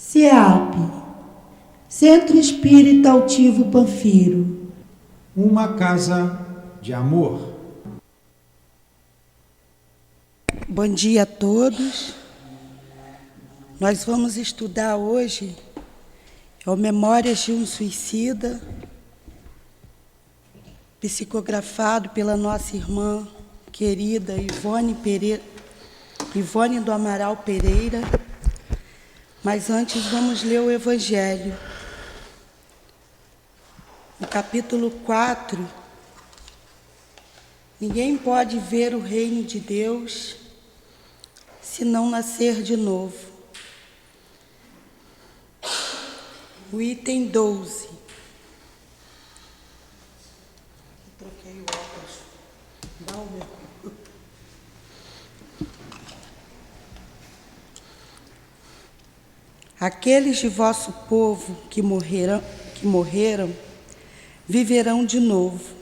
CEAP, Centro Espírita Altivo Panfiro. Uma casa de amor. Bom dia a todos. Nós vamos estudar hoje o Memórias de um Suicida, psicografado pela nossa irmã querida Ivone do Amaral Pereira. Mas antes vamos ler o Evangelho. No capítulo 4, ninguém pode ver o reino de Deus se não nascer de novo. O item 12. Troquei o óculos. Dá o meu. Aqueles de vosso povo que morreram, viverão de novo.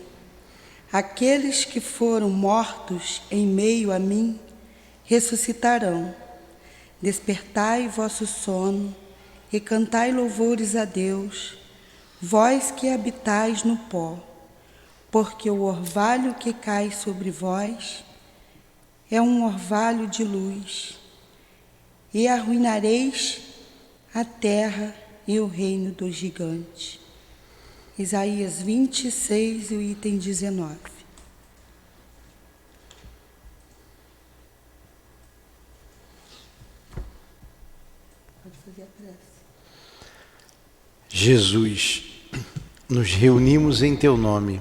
Aqueles que foram mortos em meio a mim, ressuscitarão. Despertai vosso sono e cantai louvores a Deus, vós que habitais no pó, porque o orvalho que cai sobre vós é um orvalho de luz, e arruinareis a terra e o reino dos gigantes. Isaías 26, o item 19. Pode fazer a prece. Jesus, nos reunimos em Teu nome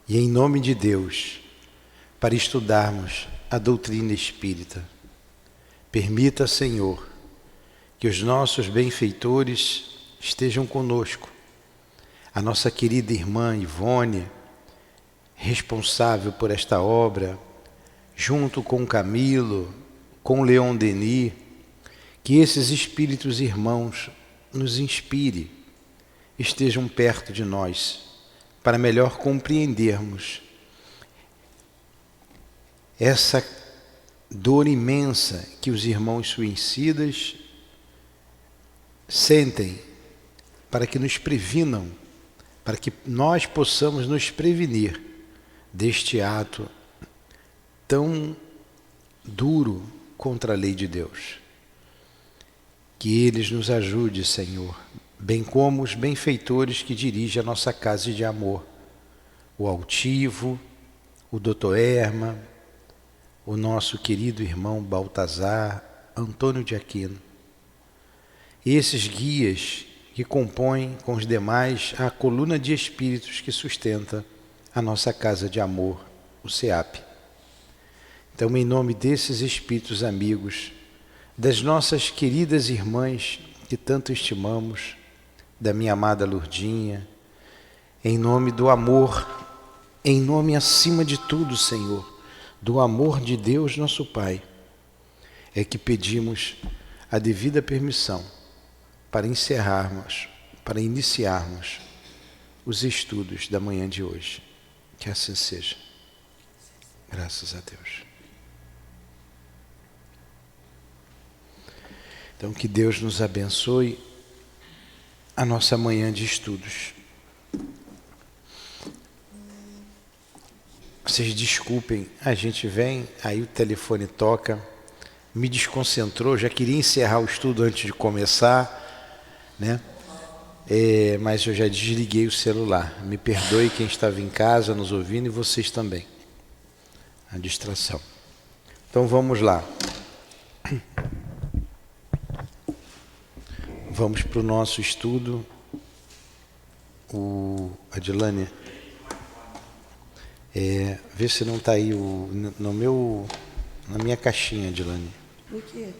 e em nome de Deus para estudarmos a doutrina espírita. Permita, Senhor, que os nossos benfeitores estejam conosco. A nossa querida irmã Ivone, responsável por esta obra, junto com Camilo, com Leon Denis, que esses espíritos irmãos nos inspire, estejam perto de nós, para melhor compreendermos essa dor imensa que os irmãos suicidas sentem, para que nos previnam, para que nós possamos nos prevenir deste ato tão duro contra a lei de Deus. Que eles nos ajude, Senhor, bem como os benfeitores que dirigem a nossa casa de amor, o Altivo, o Dr. Erma, o nosso querido irmão Baltazar, Antônio de Aquino. Esses guias que compõem com os demais a coluna de espíritos que sustenta a nossa casa de amor, o CEAP. Então, em nome desses espíritos amigos, das nossas queridas irmãs que tanto estimamos, da minha amada Lourdinha, em nome do amor, em nome acima de tudo, Senhor, do amor de Deus nosso Pai, é que pedimos a devida permissão para iniciarmos os estudos da manhã de hoje. Que assim seja. Graças a Deus. Então, que Deus nos abençoe a nossa manhã de estudos. Vocês desculpem, a gente vem, aí o telefone toca, me desconcentrou, já queria encerrar o estudo antes de começar, né? Mas eu já desliguei o celular. Me perdoe quem estava em casa nos ouvindo e vocês também. A distração. Então vamos lá. Vamos para o nosso estudo. Adilane, vê se não está aí na minha caixinha, Adilane. O quê?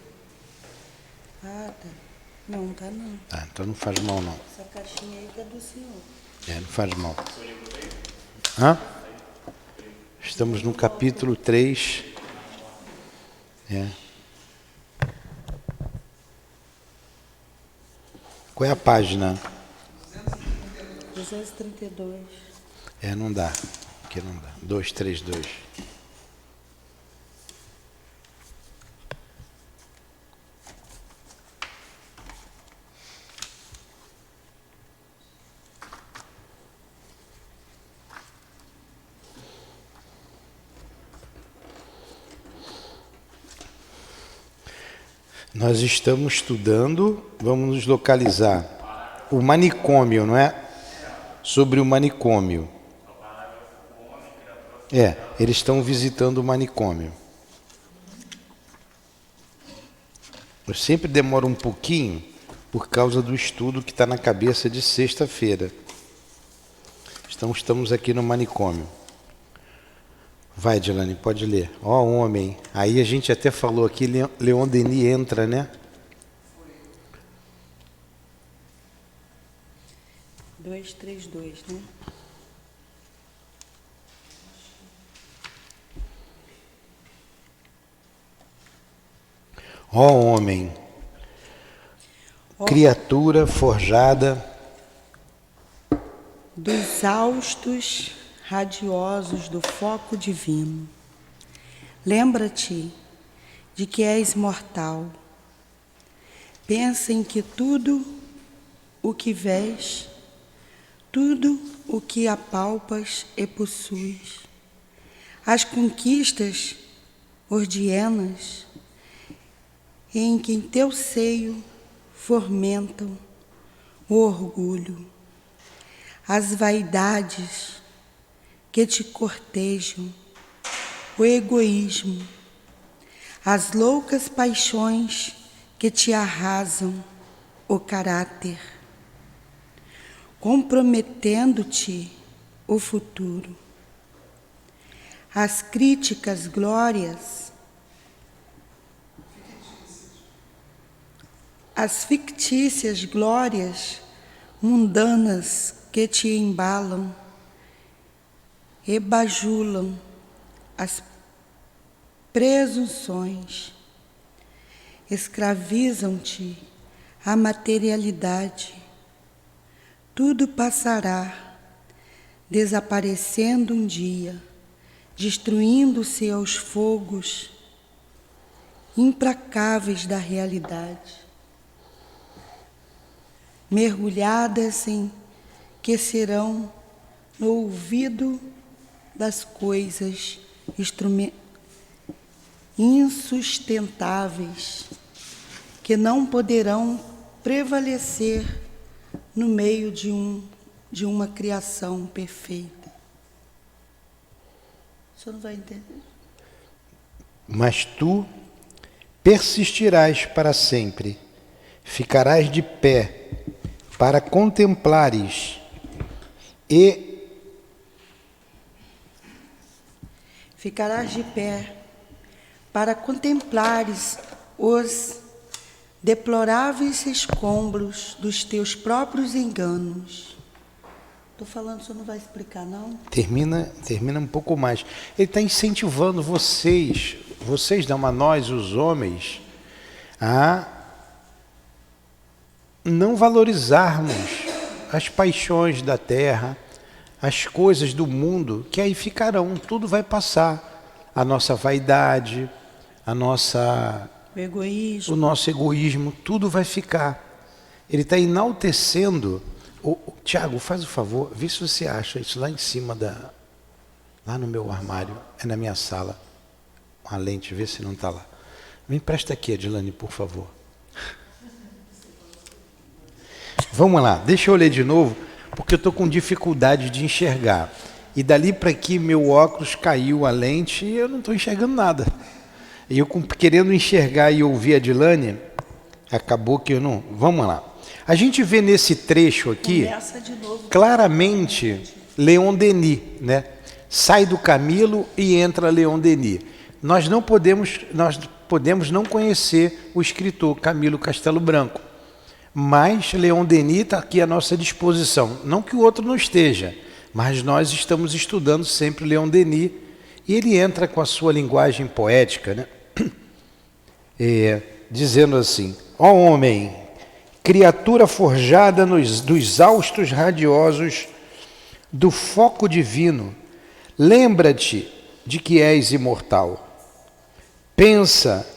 Ah, tá. Não, tá não. Ah, então não faz mal não. Essa caixinha aí tá do senhor. Não faz mal. Hã? Estamos no capítulo 3. Qual é a página? 232. Não dá. Aqui não dá. 232. Nós estamos estudando, vamos nos localizar, o manicômio, não é? Sobre o manicômio. Eles estão visitando o manicômio. Eu sempre demoro um pouquinho por causa do estudo que está na cabeça de sexta-feira. Então estamos aqui no manicômio. Vai, Dilane, pode ler. Ó homem. Aí a gente até falou aqui, Leon Denis entra, né? 232, né? Ó homem, criatura forjada dos haustos radiosos do foco divino. Lembra-te de que és mortal. Pensa em que tudo o que vês, tudo o que apalpas e possuis, as conquistas ordienas em que em teu seio fomentam o orgulho, as vaidades que te cortejam, o egoísmo, as loucas paixões que te arrasam o caráter, comprometendo-te o futuro. As críticas glórias, as fictícias glórias mundanas que te embalam e bajulam as presunções, escravizam-te a materialidade. Tudo passará, desaparecendo um dia, destruindo-se aos fogos implacáveis da realidade, mergulhadas em que serão no ouvido das coisas insustentáveis, que não poderão prevalecer no meio de uma criação perfeita. O senhor não vai entender? Mas tu persistirás para sempre, ficarás de pé para contemplares Ficarás de pé para contemplares os deploráveis escombros dos teus próprios enganos. Estou falando, o senhor não vai explicar, não? Termina um pouco mais. Ele está incentivando vocês não, a nós, os homens, a não valorizarmos as paixões da terra, as coisas do mundo, que aí ficarão, tudo vai passar. A nossa vaidade, o nosso egoísmo, tudo vai ficar. Ele está enaltecendo. Tiago, faz o favor, vê se você acha isso lá em cima, lá no meu armário, é na minha sala. Uma lente, vê se não está lá. Me empresta aqui, Adilane, por favor. Vamos lá, deixa eu ler de novo, porque eu estou com dificuldade de enxergar. E dali para aqui meu óculos caiu a lente e eu não estou enxergando nada. E eu querendo enxergar e ouvir a Adilane, acabou que eu não... Vamos lá. A gente vê nesse trecho aqui, claramente, Leon Denis, né? Sai do Camilo e entra Leon Denis. Nós podemos não conhecer o escritor Camilo Castelo Branco, mas Leon Denis está aqui à nossa disposição. Não que o outro não esteja, mas nós estamos estudando sempre Leon Denis, e ele entra com a sua linguagem poética, né? Dizendo assim: ó homem, criatura forjada dos haustos radiosos do foco divino, lembra-te de que és imortal. Pensa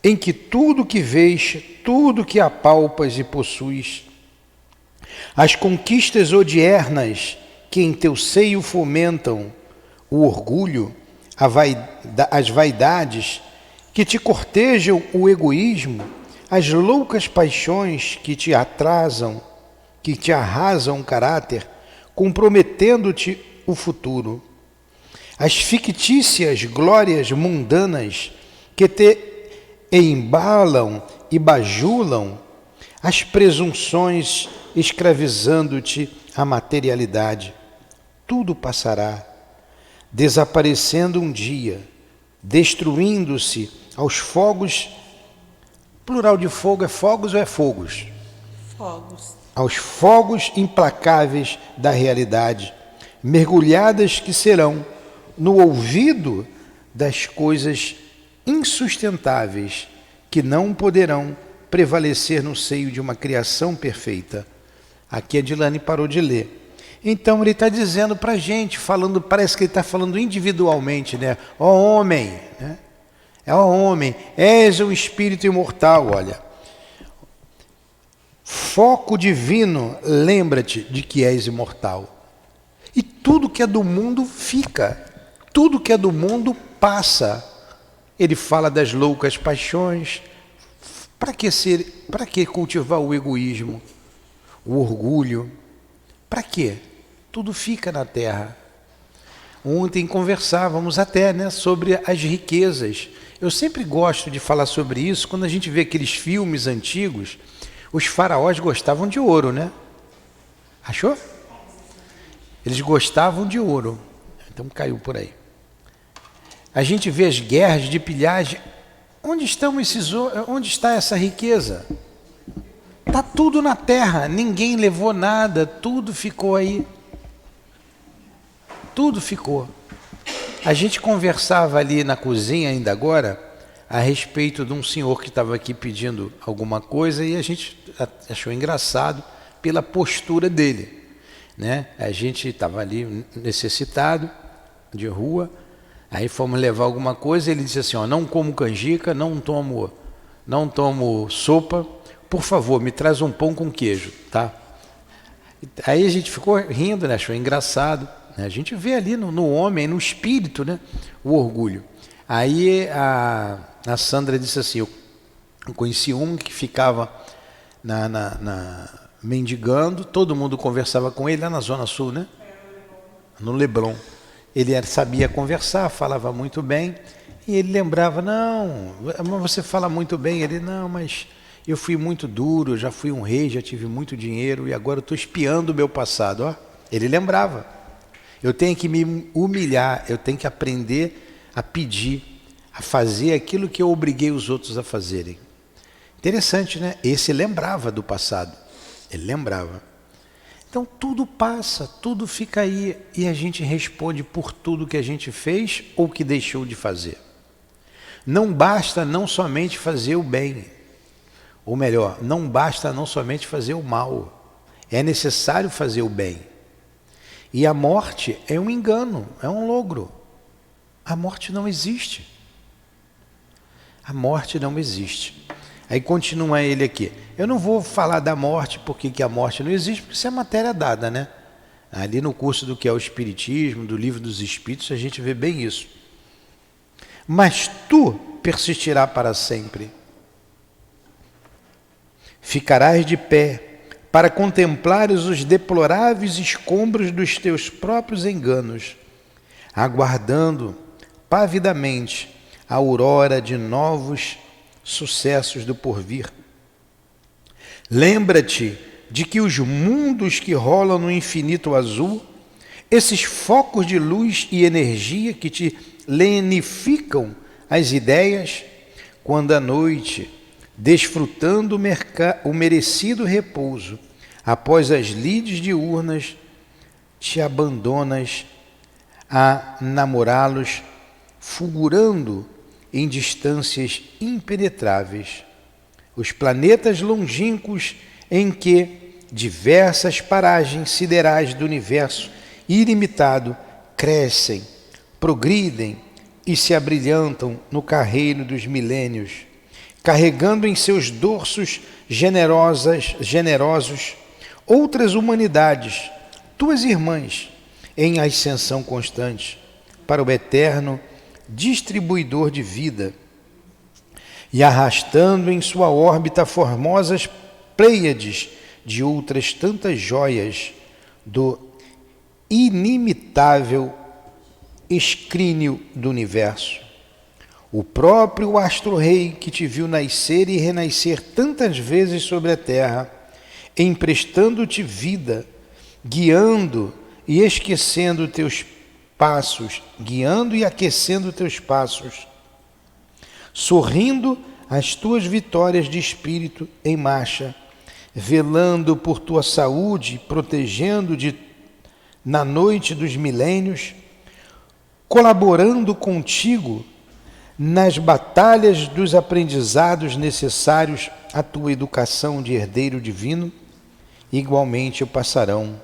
em que tudo que vês, tudo que apalpas e possuis, as conquistas odiernas que em teu seio fomentam o orgulho, as vaidades que te cortejam o egoísmo, as loucas paixões que te atrasam, que te arrasam o caráter, comprometendo-te o futuro. As fictícias glórias mundanas que te embalam e bajulam, as presunções escravizando-te a materialidade. Tudo passará, desaparecendo um dia, destruindo-se aos fogos. Plural de fogo é fogos ou é fogos? Fogos. Aos fogos implacáveis da realidade, mergulhadas que serão no ouvido das coisas insustentáveis que não poderão prevalecer no seio de uma criação perfeita. Aqui a Dilane parou de ler. Então ele está dizendo para a gente, falando, parece que ele está falando individualmente, né? Ó homem, né? Ó homem, és um espírito imortal, olha. Foco divino, lembra-te de que és imortal. E tudo que é do mundo fica, tudo que é do mundo passa. Ele fala das loucas paixões. Para que cultivar o egoísmo, o orgulho? Para quê? Tudo fica na terra. Ontem conversávamos até, né, sobre as riquezas. Eu sempre gosto de falar sobre isso quando a gente vê aqueles filmes antigos. Os faraós gostavam de ouro, né? Achou? Eles gostavam de ouro. Então caiu por aí. A gente vê as guerras de pilhagem. Onde está essa riqueza? Está tudo na terra, ninguém levou nada, tudo ficou aí. Tudo ficou. A gente conversava ali na cozinha ainda agora a respeito de um senhor que estava aqui pedindo alguma coisa e a gente achou engraçado pela postura dele, né? A gente estava ali necessitado de rua, aí fomos levar alguma coisa, ele disse assim, ó, não como canjica, não tomo sopa, por favor, me traz um pão com queijo, tá? Aí a gente ficou rindo, né? Achou engraçado, né? A gente vê ali no homem, no espírito, né? O orgulho. Aí a Sandra disse assim, eu conheci um que ficava mendigando, todo mundo conversava com ele lá na Zona Sul, né? No Leblon. Ele sabia conversar, falava muito bem, e ele lembrava, não, você fala muito bem. Ele, não, mas eu fui muito duro, já fui um rei, já tive muito dinheiro, e agora eu estou espiando o meu passado. Ó, ele lembrava. Eu tenho que me humilhar, eu tenho que aprender a pedir, a fazer aquilo que eu obriguei os outros a fazerem. Interessante, né? Esse lembrava do passado, ele lembrava. Então tudo passa, tudo fica aí e a gente responde por tudo que a gente fez ou que deixou de fazer. Não basta não somente fazer o bem, ou melhor, não basta não somente fazer o mal, é necessário fazer o bem. E a morte é um engano, é um logro. A morte não existe. A morte não existe. Aí continua ele aqui. Eu não vou falar da morte, porque a morte não existe, porque isso é matéria dada, né? Ali no curso do que é o Espiritismo, do Livro dos Espíritos, a gente vê bem isso. Mas tu persistirás para sempre. Ficarás de pé para contemplares os deploráveis escombros dos teus próprios enganos, aguardando pavidamente a aurora de novos sucessos do porvir. Lembra-te de que os mundos que rolam no infinito azul, esses focos de luz e energia que te lenificam as ideias, quando à noite, desfrutando o merecido repouso, após as lides diurnas, te abandonas a namorá-los, fulgurando em distâncias impenetráveis, os planetas longínquos em que diversas paragens siderais do universo ilimitado crescem, progridem e se abrilhantam no carreiro dos milênios, carregando em seus dorsos generosos outras humanidades, tuas irmãs, em ascensão constante, para o eterno distribuidor de vida. e arrastando em sua órbita formosas pleiades de outras tantas joias do inimitável escrínio do universo. O próprio astro-rei que te viu nascer e renascer tantas vezes sobre a terra, emprestando-te vida, guiando e esquecendo teus passos, guiando e aquecendo teus passos, sorrindo as tuas vitórias de espírito em marcha, velando por tua saúde, protegendo-te na noite dos milênios, colaborando contigo nas batalhas dos aprendizados necessários à tua educação de herdeiro divino, igualmente o passarão,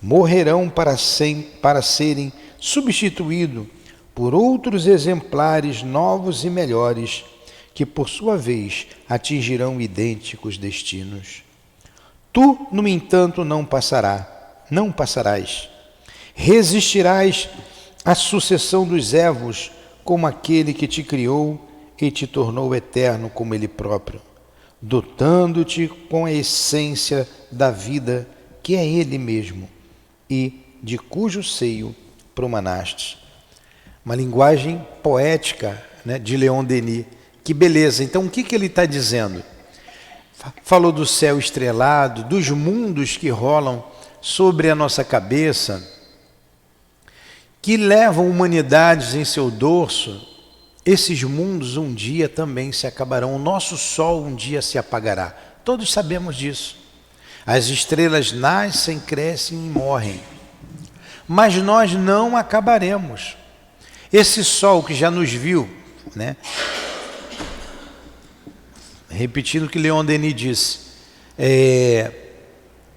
morrerão para serem substituídos por outros exemplares novos e melhores, que por sua vez atingirão idênticos destinos. Tu, no entanto, não passarás. Resistirás à sucessão dos Evos, como aquele que te criou e te tornou eterno como ele próprio, dotando-te com a essência da vida que é ele mesmo e de cujo seio promanaste. Uma linguagem poética, né, de Leon Denis. Que beleza! Então o que ele está dizendo? Falou do céu estrelado, dos mundos que rolam sobre a nossa cabeça, que levam humanidades em seu dorso. Esses mundos um dia também se acabarão. O nosso sol um dia se apagará. Todos sabemos disso. As estrelas nascem, crescem e morrem. Mas nós não acabaremos. Esse sol que já nos viu, né? Repetindo o que Leon Denis disse,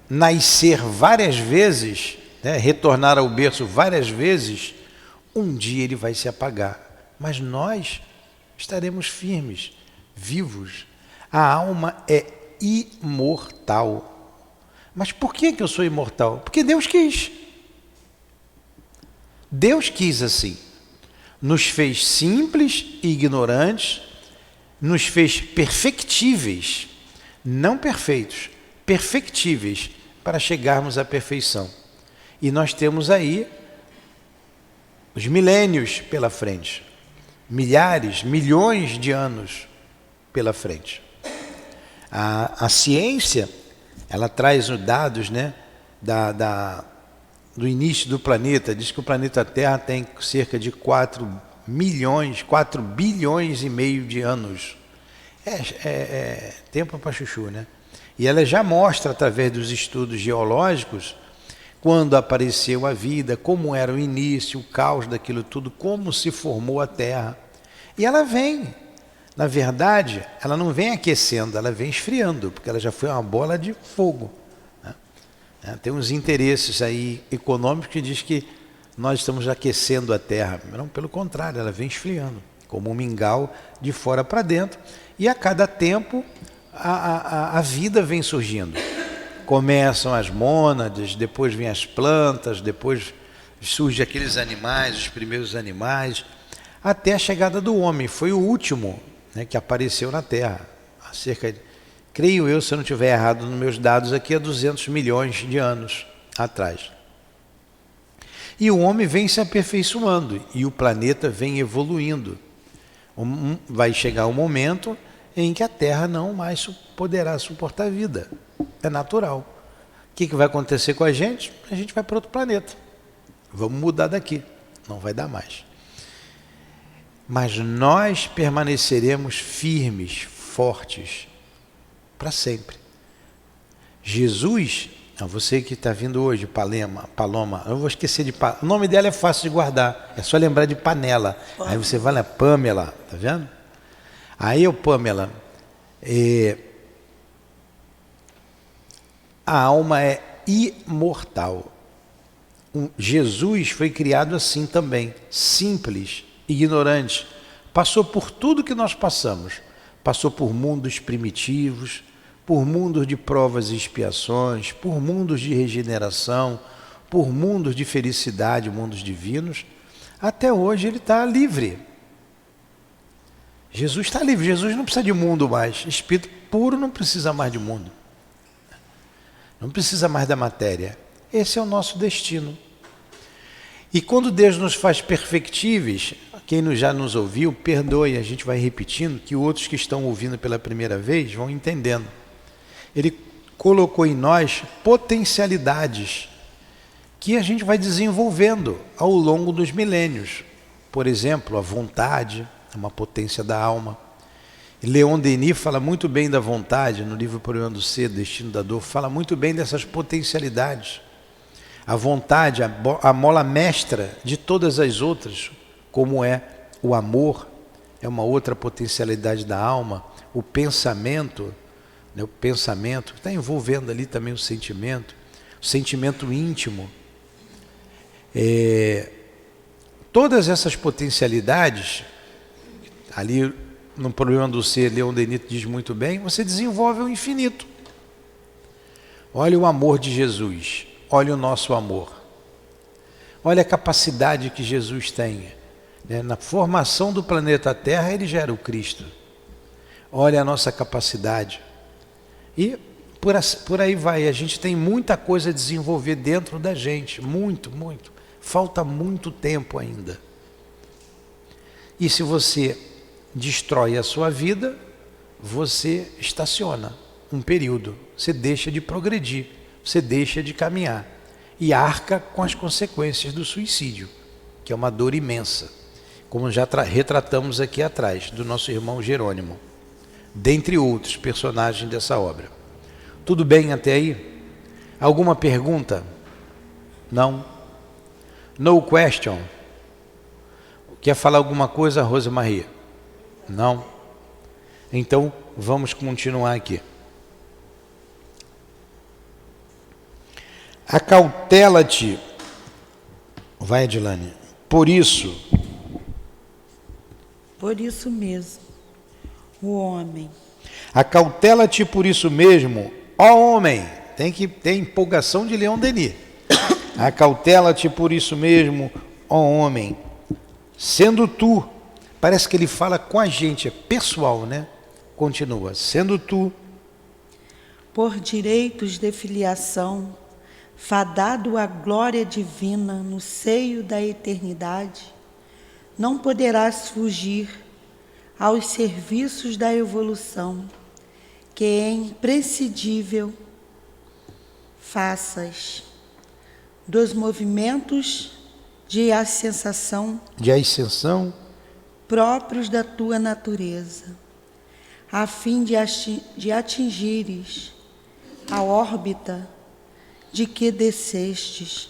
nascer várias vezes, né, retornar ao berço várias vezes, um dia ele vai se apagar. Mas nós estaremos firmes, vivos. A alma é imortal. Mas por que eu sou imortal? Porque Deus quis. Deus quis assim. Nos fez simples e ignorantes, nos fez perfectíveis, não perfeitos, perfectíveis, para chegarmos à perfeição. E nós temos aí os milênios pela frente, milhares, milhões de anos pela frente. A ciência, ela traz os dados, né, do início do planeta. Diz que o planeta Terra tem cerca de 4 bilhões e meio de anos. Tempo para chuchu, né? E ela já mostra, através dos estudos geológicos, quando apareceu a vida, como era o início, o caos daquilo tudo, como se formou a Terra. E ela vem, na verdade, ela não vem aquecendo, ela vem esfriando, porque ela já foi uma bola de fogo, né? Tem uns interesses aí econômicos que diz que nós estamos aquecendo a Terra. Não, pelo contrário, ela vem esfriando, como um mingau de fora para dentro. E a cada tempo a vida vem surgindo. Começam as mônadas, depois vêm as plantas, depois surgem aqueles animais, os primeiros animais, até a chegada do homem. Foi o último, né, que apareceu na Terra, há cerca de, creio eu, se eu não estiver errado nos meus dados aqui, há 200 milhões de anos atrás. E o homem vem se aperfeiçoando e o planeta vem evoluindo. Vai chegar um momento em que a Terra não mais poderá suportar a vida. É natural. O que vai acontecer com a gente? A gente vai para outro planeta. Vamos mudar daqui. Não vai dar mais. Mas nós permaneceremos firmes, fortes, para sempre. Jesus, você que está vindo hoje, Paloma, eu vou esquecer de... O nome dela é fácil de guardar, é só lembrar de Panela. Aí você vai lá, Pamela, tá vendo? Aí, Pamela, a alma é imortal. Jesus foi criado assim também, simples, ignorante. Passou por tudo que nós passamos. Passou por mundos primitivos, por mundos de provas e expiações, por mundos de regeneração, por mundos de felicidade, mundos divinos. Até hoje ele está livre. Jesus está livre, Jesus não precisa de mundo mais. Espírito puro não precisa mais de mundo. Não precisa mais da matéria. Esse é o nosso destino. E quando Deus nos faz perfectíveis, quem já nos ouviu, perdoe, a gente vai repetindo, que outros que estão ouvindo pela primeira vez vão entendendo. Ele colocou em nós potencialidades que a gente vai desenvolvendo ao longo dos milênios. Por exemplo, a vontade é uma potência da alma. Leon Denis fala muito bem da vontade, no livro Problema do Ser, Destino da Dor, fala muito bem dessas potencialidades. A vontade, a mola mestra de todas as outras, como é o amor, é uma outra potencialidade da alma. O pensamento, né, o pensamento está envolvendo ali também o sentimento íntimo. Todas essas potencialidades, ali no Problema do Ser, Leon Denis diz muito bem, você desenvolve o infinito. Olha o amor de Jesus, olha o nosso amor. Olha a capacidade que Jesus tem. Na formação do planeta Terra, ele já era o Cristo. Olha a nossa capacidade. E por aí vai, a gente tem muita coisa a desenvolver dentro da gente, muito. Falta muito tempo ainda. E se você destrói a sua vida, você estaciona um período, você deixa de progredir, você deixa de caminhar e arca com as consequências do suicídio, que é uma dor imensa, como já retratamos aqui atrás, do nosso irmão Jerônimo, dentre outros personagens dessa obra. Tudo bem até aí? Alguma pergunta? Não? No question? Quer falar alguma coisa, Rosa Maria? Não? Então, vamos continuar aqui. Acautela-te, vai Adilane, por isso mesmo, o homem. Acautela-te por isso mesmo, ó homem. Tem que ter empolgação de Leon Denis. Acautela-te por isso mesmo, ó homem, sendo tu, parece que ele fala com a gente, é pessoal, né? Continua, sendo tu, por direitos de filiação, fadado à glória divina no seio da eternidade, não poderás fugir aos serviços da evolução, que é imprescindível faças dos movimentos de ascensão próprios da tua natureza, a fim de atingires a órbita de que descestes.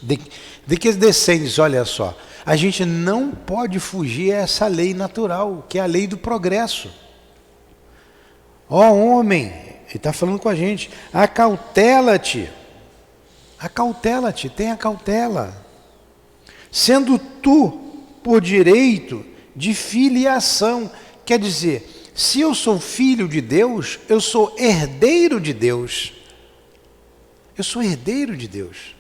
De que descendes, olha só. A gente não pode fugir a essa lei natural, que é a lei do progresso. Ó homem, ele está falando com a gente, acautela-te, tenha cautela. Sendo tu por direito de filiação, quer dizer, se eu sou filho de Deus, eu sou herdeiro de Deus. Eu sou herdeiro de Deus.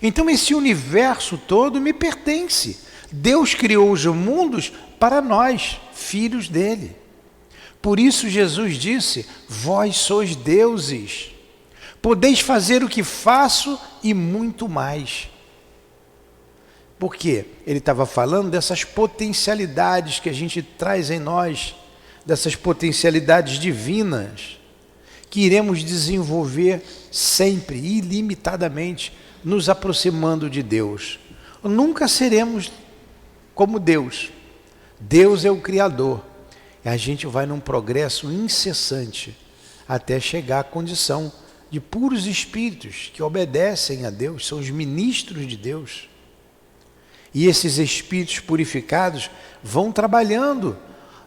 Então esse universo todo me pertence. Deus criou os mundos para nós, filhos dele. Por isso Jesus disse, vós sois deuses. Podeis fazer o que faço e muito mais. Por quê? Ele estava falando dessas potencialidades que a gente traz em nós, dessas potencialidades divinas, que iremos desenvolver sempre, ilimitadamente, nos aproximando de Deus. Nunca seremos como Deus. Deus é o Criador. E a gente vai num progresso incessante até chegar à condição de puros espíritos que obedecem a Deus, são os ministros de Deus. E esses espíritos purificados vão trabalhando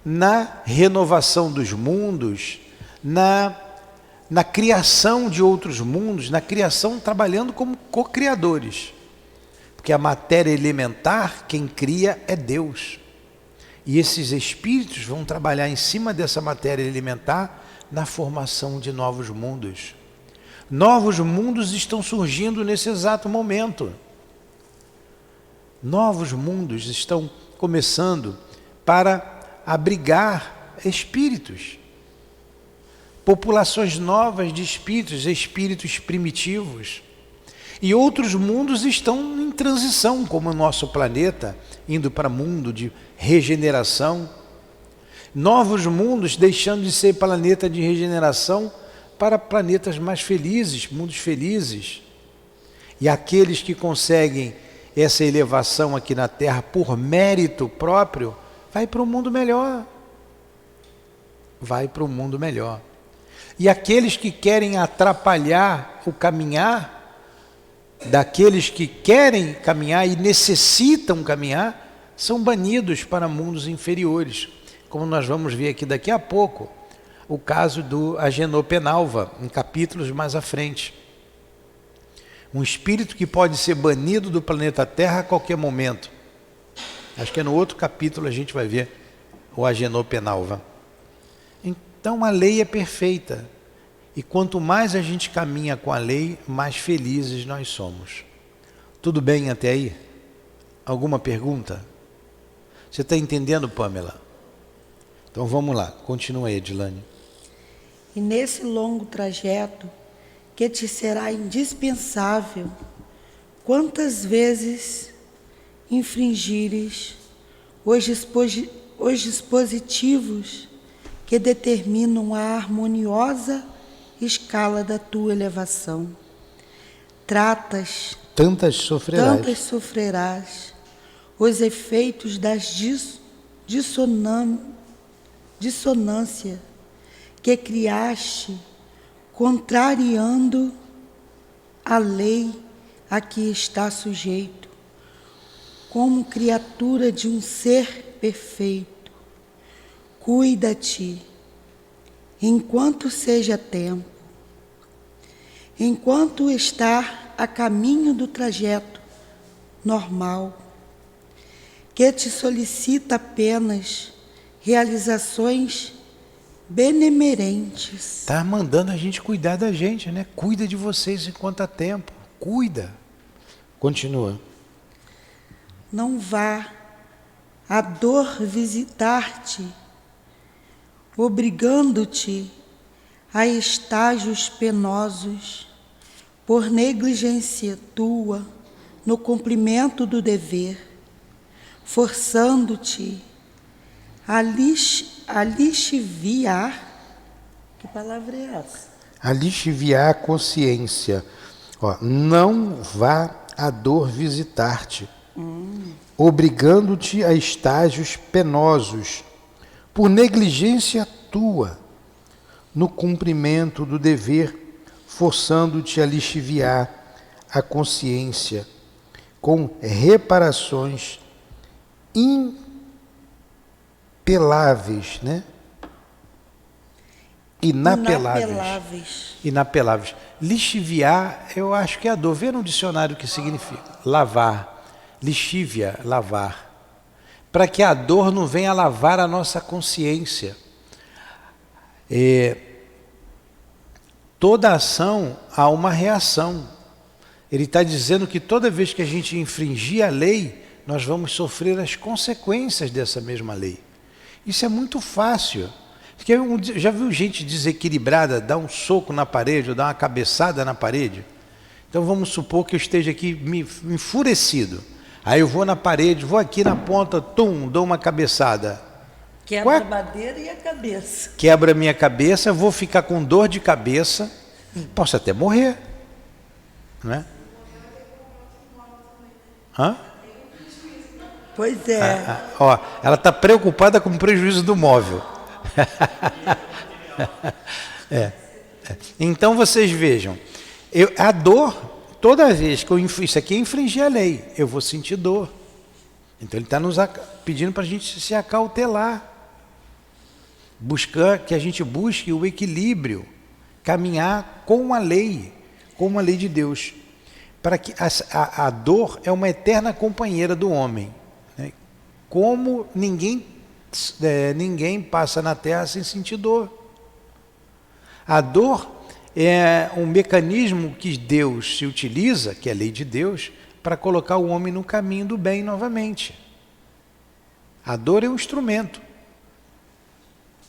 na renovação dos mundos, na criação de outros mundos, na criação, trabalhando como co-criadores. Porque a matéria elementar, quem cria é Deus. E esses espíritos vão trabalhar em cima dessa matéria elementar na formação de novos mundos. Novos mundos estão surgindo nesse exato momento. Novos mundos estão começando para abrigar espíritos. Populações novas de espíritos, espíritos primitivos. E outros mundos estão em transição, como o nosso planeta, indo para mundo de regeneração. Novos mundos deixando de ser planeta de regeneração para planetas mais felizes, mundos felizes. E aqueles que conseguem essa elevação aqui na Terra por mérito próprio, vai para um mundo melhor. Vai para um mundo melhor. E aqueles que querem atrapalhar o caminhar, daqueles que querem caminhar e necessitam caminhar, são banidos para mundos inferiores. Como nós vamos ver aqui daqui a pouco, o caso do Agenor Penalva, em capítulos mais à frente. Um espírito que pode ser banido do planeta Terra a qualquer momento. Acho que é no outro capítulo a gente vai ver o Agenor Penalva. Então a lei é perfeita. E quanto mais a gente caminha com a lei, mais felizes nós somos. Tudo bem até aí? Alguma pergunta? Você está entendendo, Pamela? Então vamos lá, continua aí, Edilane. E nesse longo trajeto, que te será indispensável, quantas vezes infringires os dispositivos que determinam a harmoniosa escala da tua elevação. Tantas sofrerás os efeitos das dissonância que criaste, contrariando a lei a que está sujeito, como criatura de um ser perfeito. Cuida-te, enquanto seja tempo, enquanto estar a caminho do trajeto normal, que te solicita apenas realizações benemerentes. Está mandando a gente cuidar da gente, né? Cuida de vocês enquanto há tempo. Cuida. Continua. Não vá a dor visitar-te, obrigando-te a estágios penosos por negligência tua no cumprimento do dever, forçando-te a lixiviar. Que palavra é essa? A lixiviar a consciência. Ó, não vá a dor visitar-te, obrigando-te a estágios penosos por negligência tua no cumprimento do dever, forçando-te a lixiviar a consciência com reparações impeláveis, né? Inapeláveis. Lixiviar, eu acho que é a dor. Vê no dicionário o que significa. Lavar. Lixívia, lavar. Para que a dor não venha lavar a nossa consciência. Toda ação há uma reação. Ele está dizendo que toda vez que a gente infringir a lei, nós vamos sofrer as consequências dessa mesma lei. Isso é muito fácil. Já viu gente desequilibrada dar um soco na parede ou dar uma cabeçada na parede? Então vamos supor que eu esteja aqui enfurecido. Aí eu vou na parede, vou aqui na ponta, dou uma cabeçada. Quebra a madeira e a cabeça. Quebra a minha cabeça, vou ficar com dor de cabeça, posso até morrer. Não é? Hã? Pois é. Ó, ela está preocupada com o prejuízo do móvel. Então vocês vejam, a dor, toda vez que isso aqui é infringir a lei, eu vou sentir dor. Então ele está nos pedindo para a gente se acautelar, que a gente busque o equilíbrio, caminhar com a lei de Deus, para que a dor é uma eterna companheira do homem, né? Como ninguém passa na Terra sem sentir dor. A dor é um mecanismo que Deus se utiliza, que é a lei de Deus, para colocar o homem no caminho do bem novamente. A dor é um instrumento.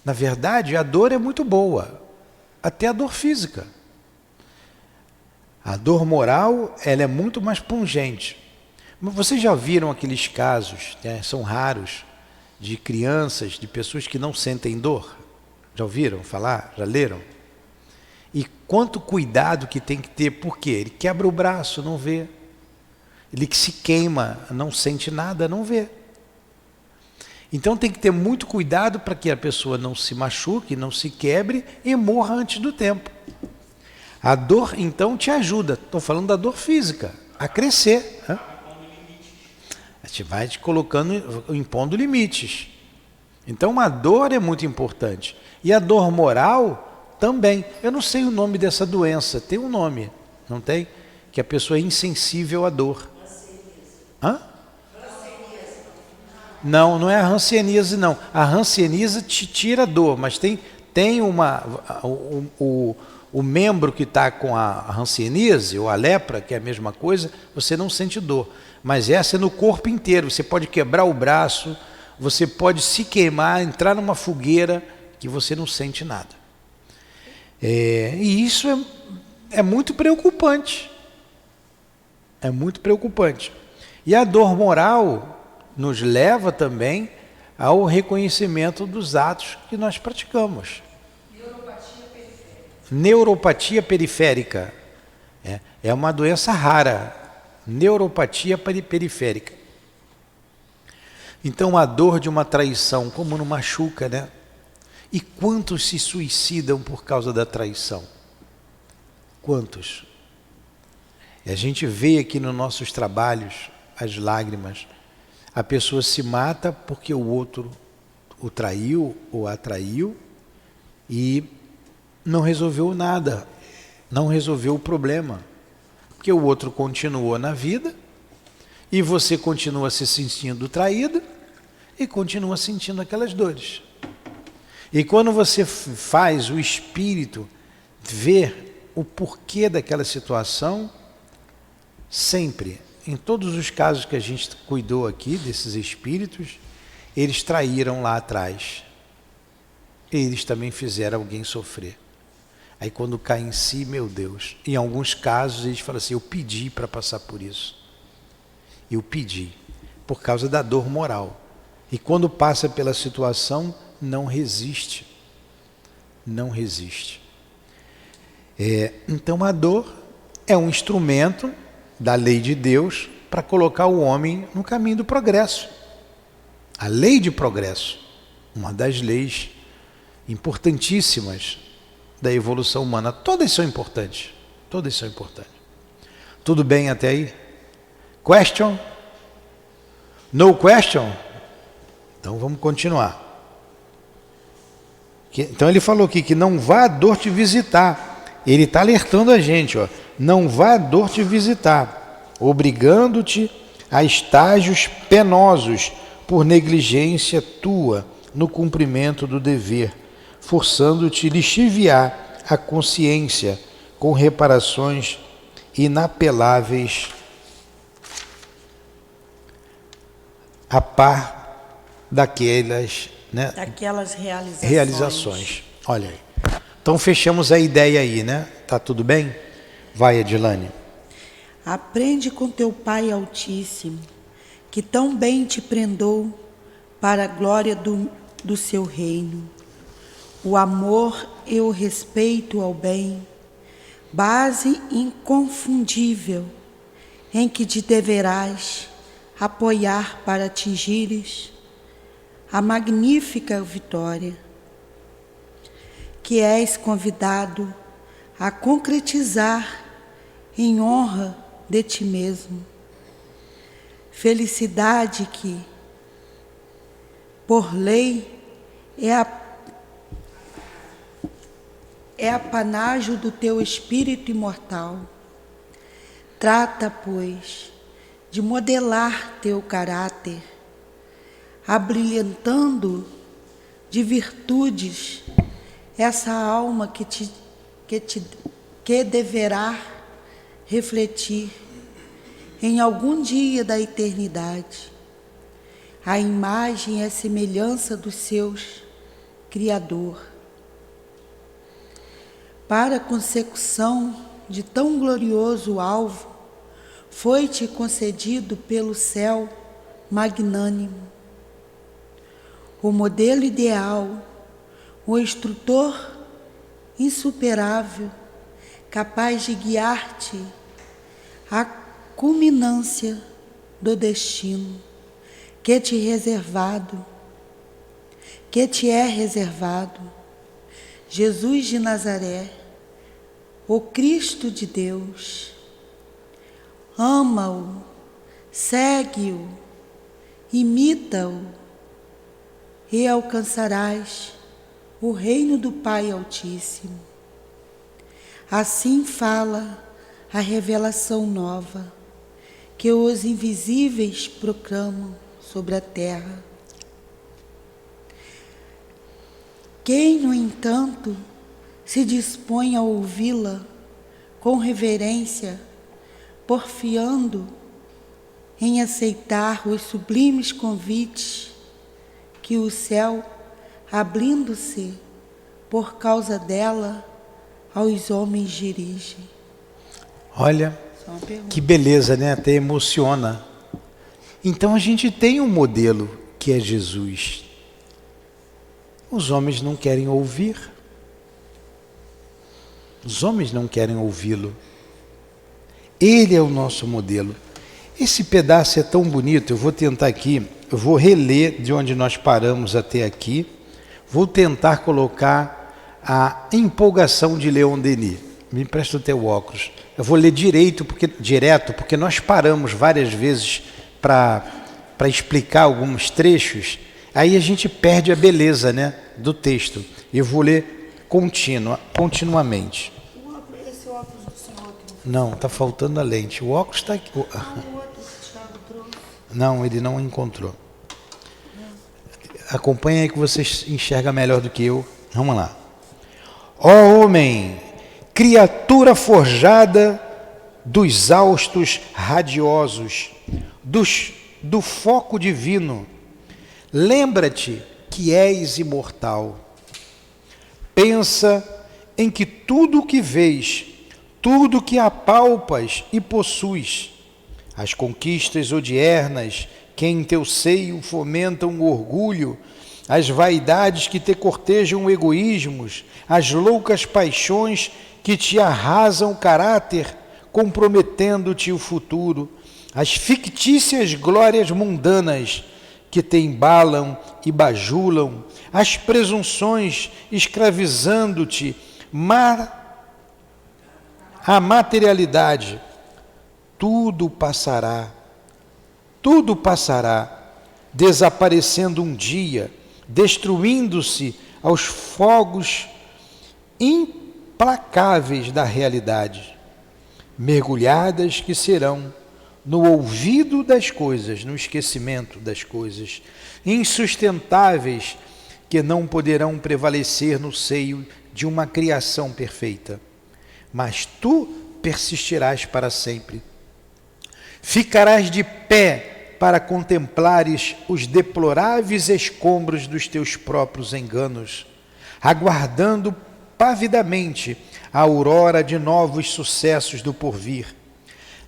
Na verdade, a dor é muito boa, até a dor física. A dor moral, ela é muito mais pungente. Vocês já viram aqueles casos, né, são raros, de crianças, de pessoas que não sentem dor? Já ouviram falar? Já leram? E quanto cuidado que tem que ter, por quê? Ele quebra o braço, não vê. Ele que se queima, não sente nada, não vê. Então tem que ter muito cuidado para que a pessoa não se machuque, não se quebre e morra antes do tempo. A dor, então, te ajuda, estou falando da dor física, a crescer. Né? A gente vai te colocando, impondo limites. Então a dor é muito importante. E a dor moral também. Eu não sei o nome dessa doença, tem um nome, não tem? Que a pessoa é insensível à dor. Hã? Não, não é a hanseníase, não. A hanseníase te tira a dor, mas tem o membro que está com a hanseníase, ou a lepra, que é a mesma coisa, você não sente dor. Mas essa é no corpo inteiro. Você pode quebrar o braço, você pode se queimar, entrar numa fogueira, que você não sente nada. E isso é muito preocupante. É muito preocupante. E a dor moral nos leva também ao reconhecimento dos atos que nós praticamos. Neuropatia periférica. É uma doença rara. Neuropatia periférica. Então a dor de uma traição, como não machuca, né? E quantos se suicidam por causa da traição? Quantos? E a gente vê aqui nos nossos trabalhos as lágrimas. A pessoa se mata porque o outro o traiu ou a traiu e não resolveu nada, não resolveu o problema. Porque o outro continuou na vida e você continua se sentindo traído e continua sentindo aquelas dores. E quando você faz o espírito ver o porquê daquela situação, sempre, em todos os casos que a gente cuidou aqui, desses espíritos, eles traíram lá atrás. Eles também fizeram alguém sofrer. Aí quando cai em si, meu Deus, em alguns casos eles falam assim, eu pedi para passar por isso. Eu pedi, por causa da dor moral. E quando passa pela situação, não resiste. Não resiste. Então a dor é um instrumento da lei de Deus para colocar o homem no caminho do progresso. A lei de progresso, uma das leis importantíssimas da evolução humana. Todas são importantes. Todas são importantes. Tudo bem até aí? Question? No question? Então vamos continuar. Então ele falou aqui que não vá a dor te visitar. Ele está alertando a gente, ó. Não vá a dor te visitar, obrigando-te a estágios penosos por negligência tua no cumprimento do dever, forçando-te a lixiviar a consciência com reparações inapeláveis a par daquelas, né, daquelas realizações. Olha aí. Então fechamos a ideia aí, né? Tá tudo bem? Vai, Edilane. Aprende com teu Pai Altíssimo, que tão bem te prendou para a glória do seu reino. O amor e o respeito ao bem, base inconfundível em que te deverás apoiar para atingires a magnífica vitória, que és convidado a concretizar em honra de ti mesmo. Felicidade que, por lei, é apanágio do teu espírito imortal. Trata, pois, de modelar teu caráter, abrilhantando de virtudes essa alma que deverá refletir em algum dia da eternidade a imagem e a semelhança dos seus Criador. Para a consecução de tão glorioso alvo, foi-te concedido pelo céu magnânimo o modelo ideal, o instrutor insuperável, capaz de guiar-te à culminância do destino que te é reservado. Jesus de Nazaré, o Cristo de Deus. Ama-o, segue-o, imita-o e alcançarás o reino do Pai Altíssimo. Assim fala a revelação nova que os invisíveis proclamam sobre a terra. Quem, no entanto, se dispõe a ouvi-la com reverência, porfiando em aceitar os sublimes convites que o céu, abrindo-se por causa dela, aos homens dirige. Olha, que beleza, né? Até emociona. Então a gente tem um modelo que é Jesus. Os homens não querem ouvir. Os homens não querem ouvi-lo. Ele é o nosso modelo. Esse pedaço é tão bonito, eu vou tentar aqui, eu vou reler de onde nós paramos até aqui, vou tentar colocar a empolgação de Leon Denis. Me empresta o teu óculos. Eu vou ler direto, porque nós paramos várias vezes para explicar alguns trechos, aí a gente perde a beleza, né, do texto. Eu vou ler continuamente. Esse óculos do senhor aqui. Não, está faltando a lente. O óculos está aqui. O outro que o Thiago trouxe. Não, ele não encontrou. Acompanha aí que você enxerga melhor do que eu. Vamos lá. Ó homem, criatura forjada dos haustos radiosos, do foco divino, lembra-te que és imortal. Pensa em que tudo o que vês, tudo o que apalpas e possuis, as conquistas odiernas que em teu seio fomentam o orgulho, as vaidades que te cortejam egoísmos, as loucas paixões que te arrasam o caráter, comprometendo-te o futuro, as fictícias glórias mundanas que te embalam e bajulam, as presunções escravizando-te, a materialidade, tudo passará, desaparecendo um dia, destruindo-se aos fogos implacáveis da realidade, mergulhadas que serão no ouvido das coisas, no esquecimento das coisas, insustentáveis que não poderão prevalecer no seio de uma criação perfeita. Mas tu persistirás para sempre. Ficarás de pé para contemplares os deploráveis escombros dos teus próprios enganos, aguardando pavidamente a aurora de novos sucessos do porvir.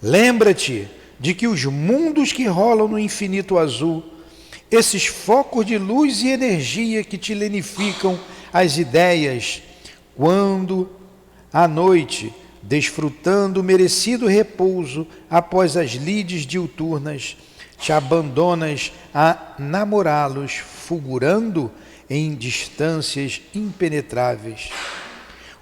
Lembra-te de que os mundos que rolam no infinito azul, esses focos de luz e energia que te lenificam as ideias, quando à noite, desfrutando o merecido repouso após as lides diuturnas, te abandonas a namorá-los, fulgurando em distâncias impenetráveis.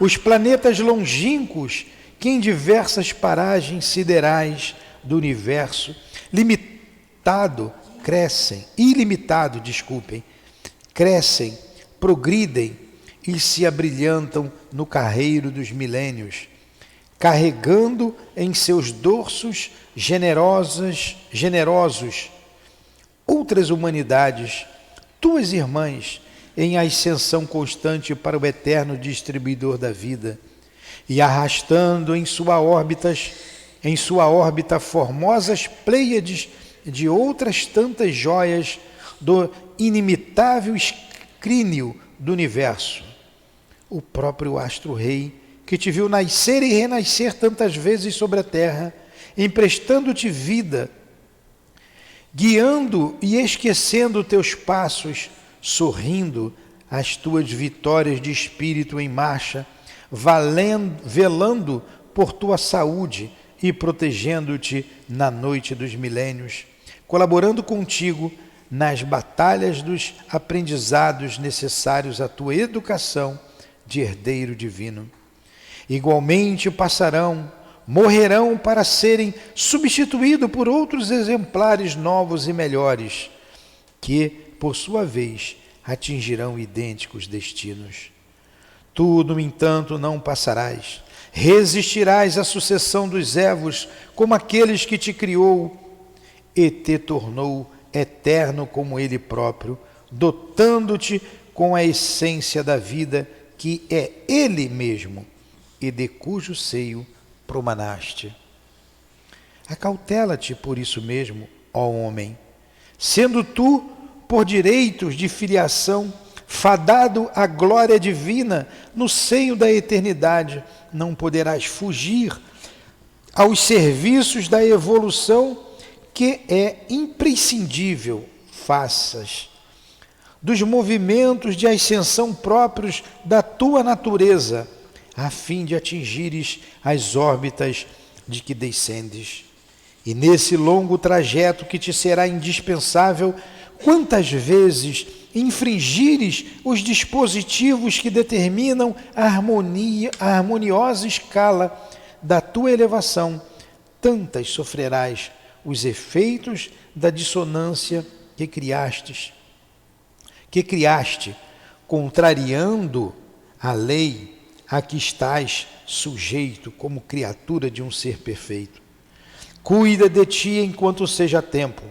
Os planetas longínquos que em diversas paragens siderais do universo ilimitado, crescem, progridem e se abrilhantam no carreiro dos milênios, carregando em seus dorsos generosos outras humanidades, tuas irmãs, em ascensão constante para o eterno distribuidor da vida, e arrastando em sua órbita formosas pleiades de outras tantas joias do inimitável escrínio do universo, o próprio astro-rei, que te viu nascer e renascer tantas vezes sobre a terra, emprestando-te vida, guiando e esquecendo teus passos, sorrindo as tuas vitórias de espírito em marcha, velando por tua saúde e protegendo-te na noite dos milênios, colaborando contigo nas batalhas dos aprendizados necessários à tua educação de herdeiro divino. Igualmente passarão, morrerão para serem substituídos por outros exemplares novos e melhores, que, por sua vez, atingirão idênticos destinos. Tu, no entanto, não passarás. Resistirás à sucessão dos Evos, como aqueles que te criou e te tornou eterno como ele próprio, dotando-te com a essência da vida que é ele mesmo e de cujo seio promanaste. Acautela-te por isso mesmo, ó homem, sendo tu, por direitos de filiação, fadado à glória divina no seio da eternidade, não poderás fugir aos serviços da evolução que é imprescindível faças, dos movimentos de ascensão próprios da tua natureza, a fim de atingires as órbitas de que descendes. E nesse longo trajeto que te será indispensável, quantas vezes infringires os dispositivos que determinam a harmoniosa escala da tua elevação, tantas sofrerás os efeitos da dissonância que criaste, contrariando a lei a que estás sujeito como criatura de um ser perfeito. Cuida de ti enquanto seja tempo,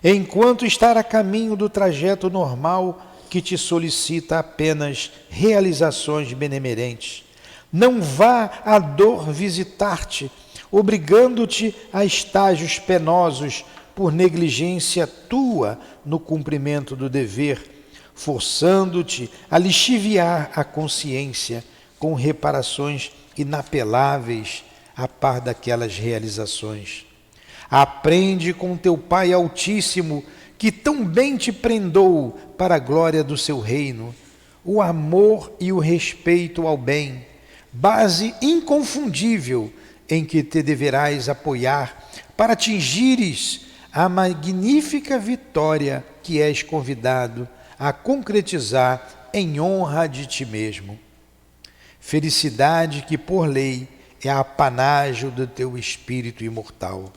enquanto estar a caminho do trajeto normal que te solicita apenas realizações benemerentes. Não vá a dor visitar-te, obrigando-te a estágios penosos por negligência tua no cumprimento do dever, forçando-te a lixiviar a consciência com reparações inapeláveis a par daquelas realizações. Aprende com teu Pai Altíssimo, que tão bem te prendou para a glória do seu reino, o amor e o respeito ao bem, base inconfundível em que te deverás apoiar para atingires a magnífica vitória que és convidado a concretizar em honra de ti mesmo. Felicidade que, por lei, é apanágio do teu espírito imortal.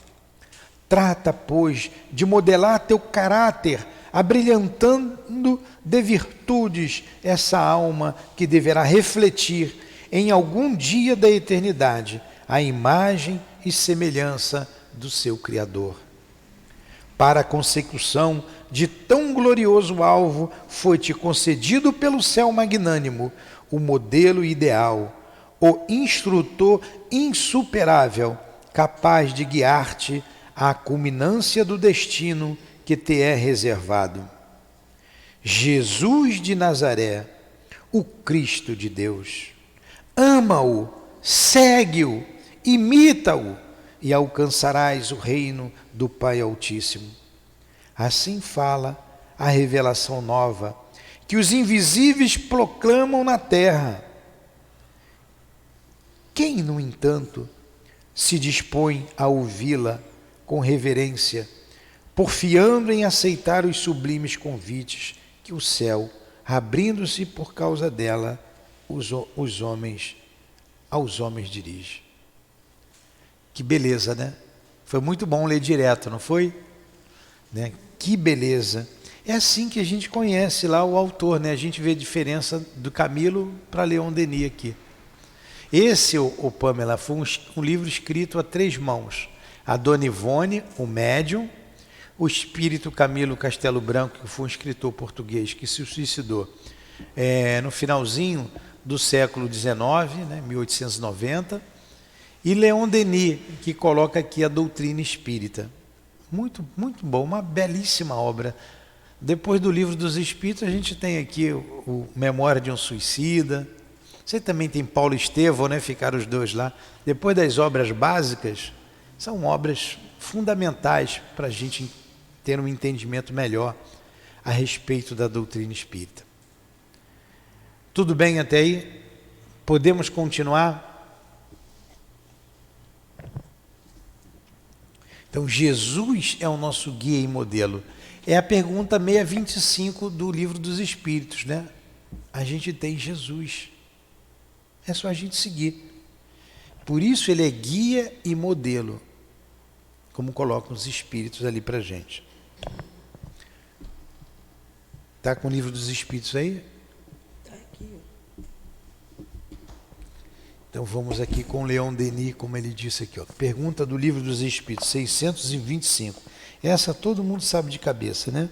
Trata, pois, de modelar teu caráter, abrilhantando de virtudes essa alma que deverá refletir em algum dia da eternidade a imagem e semelhança do seu Criador. Para a consecução de tão glorioso alvo, foi-te concedido pelo céu magnânimo o modelo ideal, o instrutor insuperável, capaz de guiar-te à culminância do destino que te é reservado. Jesus de Nazaré, o Cristo de Deus. Ama-o, segue-o, imita-o e alcançarás o reino do Pai Altíssimo. Assim fala a revelação nova que os invisíveis proclamam na terra. Quem, no entanto, se dispõe a ouvi-la com reverência, porfiando em aceitar os sublimes convites que o céu, abrindo-se por causa dela, aos homens dirige. Que beleza, né? Foi muito bom ler direto, não foi? Né? Que beleza. É assim que a gente conhece lá o autor, né? A gente vê a diferença do Camilo para Leon Denis aqui. Esse, o Pamela, foi um livro escrito a 3 mãos. A Dona Ivone, o médium, o espírito Camilo Castelo Branco, que foi um escritor português que se suicidou no finalzinho do século XIX, né, 1890, e Leon Denis, que coloca aqui a doutrina espírita. Muito, muito bom, uma belíssima obra Depois do Livro dos Espíritos, a gente tem aqui o Memória de um Suicida. Você também tem Paulo Estevão, né? Ficaram os dois lá. Depois das obras básicas, são obras fundamentais para a gente ter um entendimento melhor a respeito da doutrina espírita. Tudo bem até aí? Podemos continuar? Então, Jesus é o nosso guia e modelo. É a pergunta 625 do Livro dos Espíritos, né? A gente tem Jesus. É só a gente seguir. Por isso ele é guia e modelo, como colocam os Espíritos ali para a gente. Está com o Livro dos Espíritos aí? Está aqui. Então vamos aqui com Leon Denis, como ele disse aqui, ó. Pergunta do Livro dos Espíritos, 625. Essa todo mundo sabe de cabeça, né?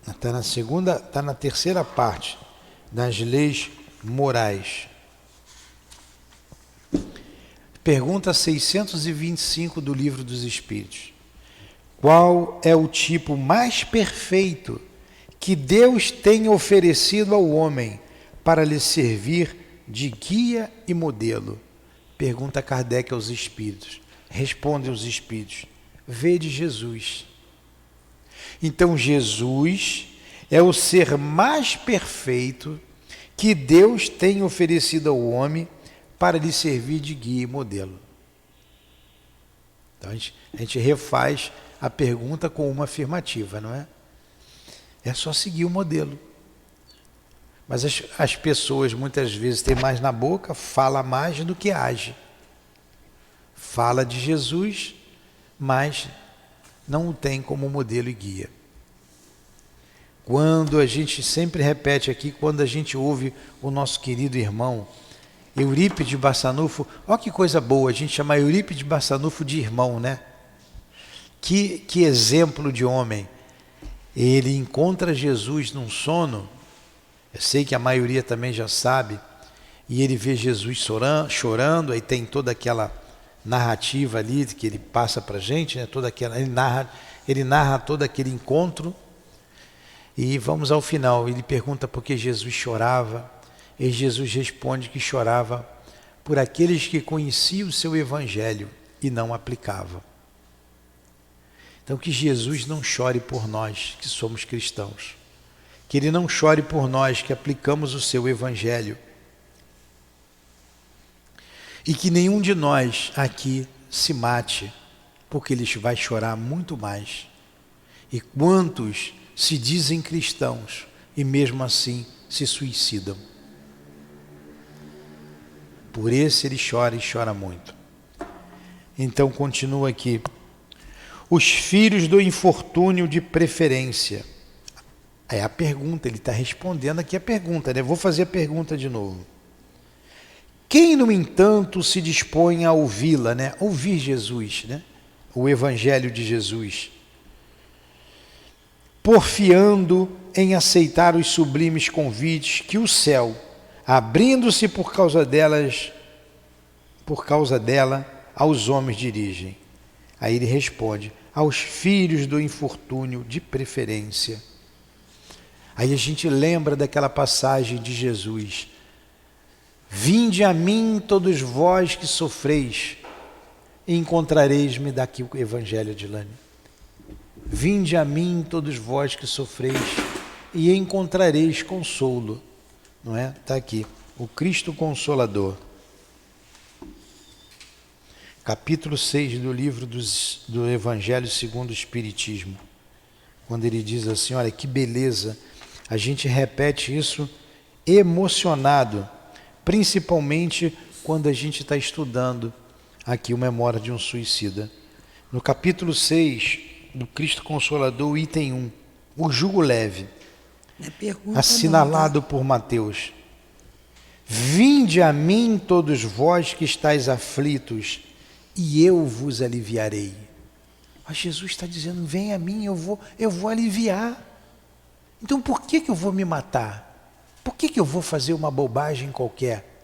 Está na terceira parte das leis morais. Pergunta 625 do Livro dos Espíritos. Qual é o tipo mais perfeito que Deus tem oferecido ao homem para lhe servir de guia e modelo? Pergunta Kardec aos Espíritos. Respondem os Espíritos. Vede Jesus. Então Jesus é o ser mais perfeito que Deus tem oferecido ao homem para lhe servir de guia e modelo. Então a gente refaz a pergunta com uma afirmativa, não é? É só seguir o modelo. Mas as pessoas muitas vezes têm mais na boca, fala mais do que age. Fala de Jesus, mas não o tem como modelo e guia. Quando a gente sempre repete aqui, quando a gente ouve o nosso querido irmão Eurípides Barçanufo, olha que coisa boa, a gente chama Eurípides Barçanufo de irmão, né? Que exemplo de homem. Ele encontra Jesus num sono, eu sei que a maioria também já sabe, e ele vê Jesus chorando, aí tem toda aquela narrativa ali que ele passa para a gente, né? Ele narra todo aquele encontro, e vamos ao final, ele pergunta por que Jesus chorava, e Jesus responde que chorava por aqueles que conheciam o seu evangelho e não aplicavam. Então que Jesus não chore por nós que somos cristãos, que Ele não chore por nós que aplicamos o seu evangelho, e que nenhum de nós aqui se mate, porque Ele vai chorar muito mais. E quantos se dizem cristãos e mesmo assim se suicidam? Por esse ele chora e chora muito. Então continua aqui. Os filhos do infortúnio de preferência. É a pergunta, ele está respondendo aqui a pergunta, né? Vou fazer a pergunta de novo. Quem, no entanto, se dispõe a ouvi-la, né? Ouvir Jesus, né? O Evangelho de Jesus, porfiando em aceitar os sublimes convites que o céu, abrindo-se por causa dela, aos homens dirigem. Aí ele responde, aos filhos do infortúnio de preferência. Aí a gente lembra daquela passagem de Jesus. Vinde a mim todos vós que sofreis, e encontrareis-me, daqui o Evangelho de Lane. Vinde a mim todos vós que sofreis, e encontrareis consolo. Não é? Está aqui, o Cristo Consolador. Capítulo 6 do livro do Evangelho segundo o Espiritismo. Quando ele diz assim, olha que beleza, a gente repete isso emocionado, principalmente quando a gente está estudando aqui o Memória de um Suicida. No capítulo 6 do Cristo Consolador, o item 1, o jugo leve, assinalado por Mateus. Vinde a mim todos vós que estáis aflitos, e eu vos aliviarei. Mas Jesus está dizendo, vem a mim, eu vou aliviar. Então por que eu vou me matar? Por que eu vou fazer uma bobagem qualquer?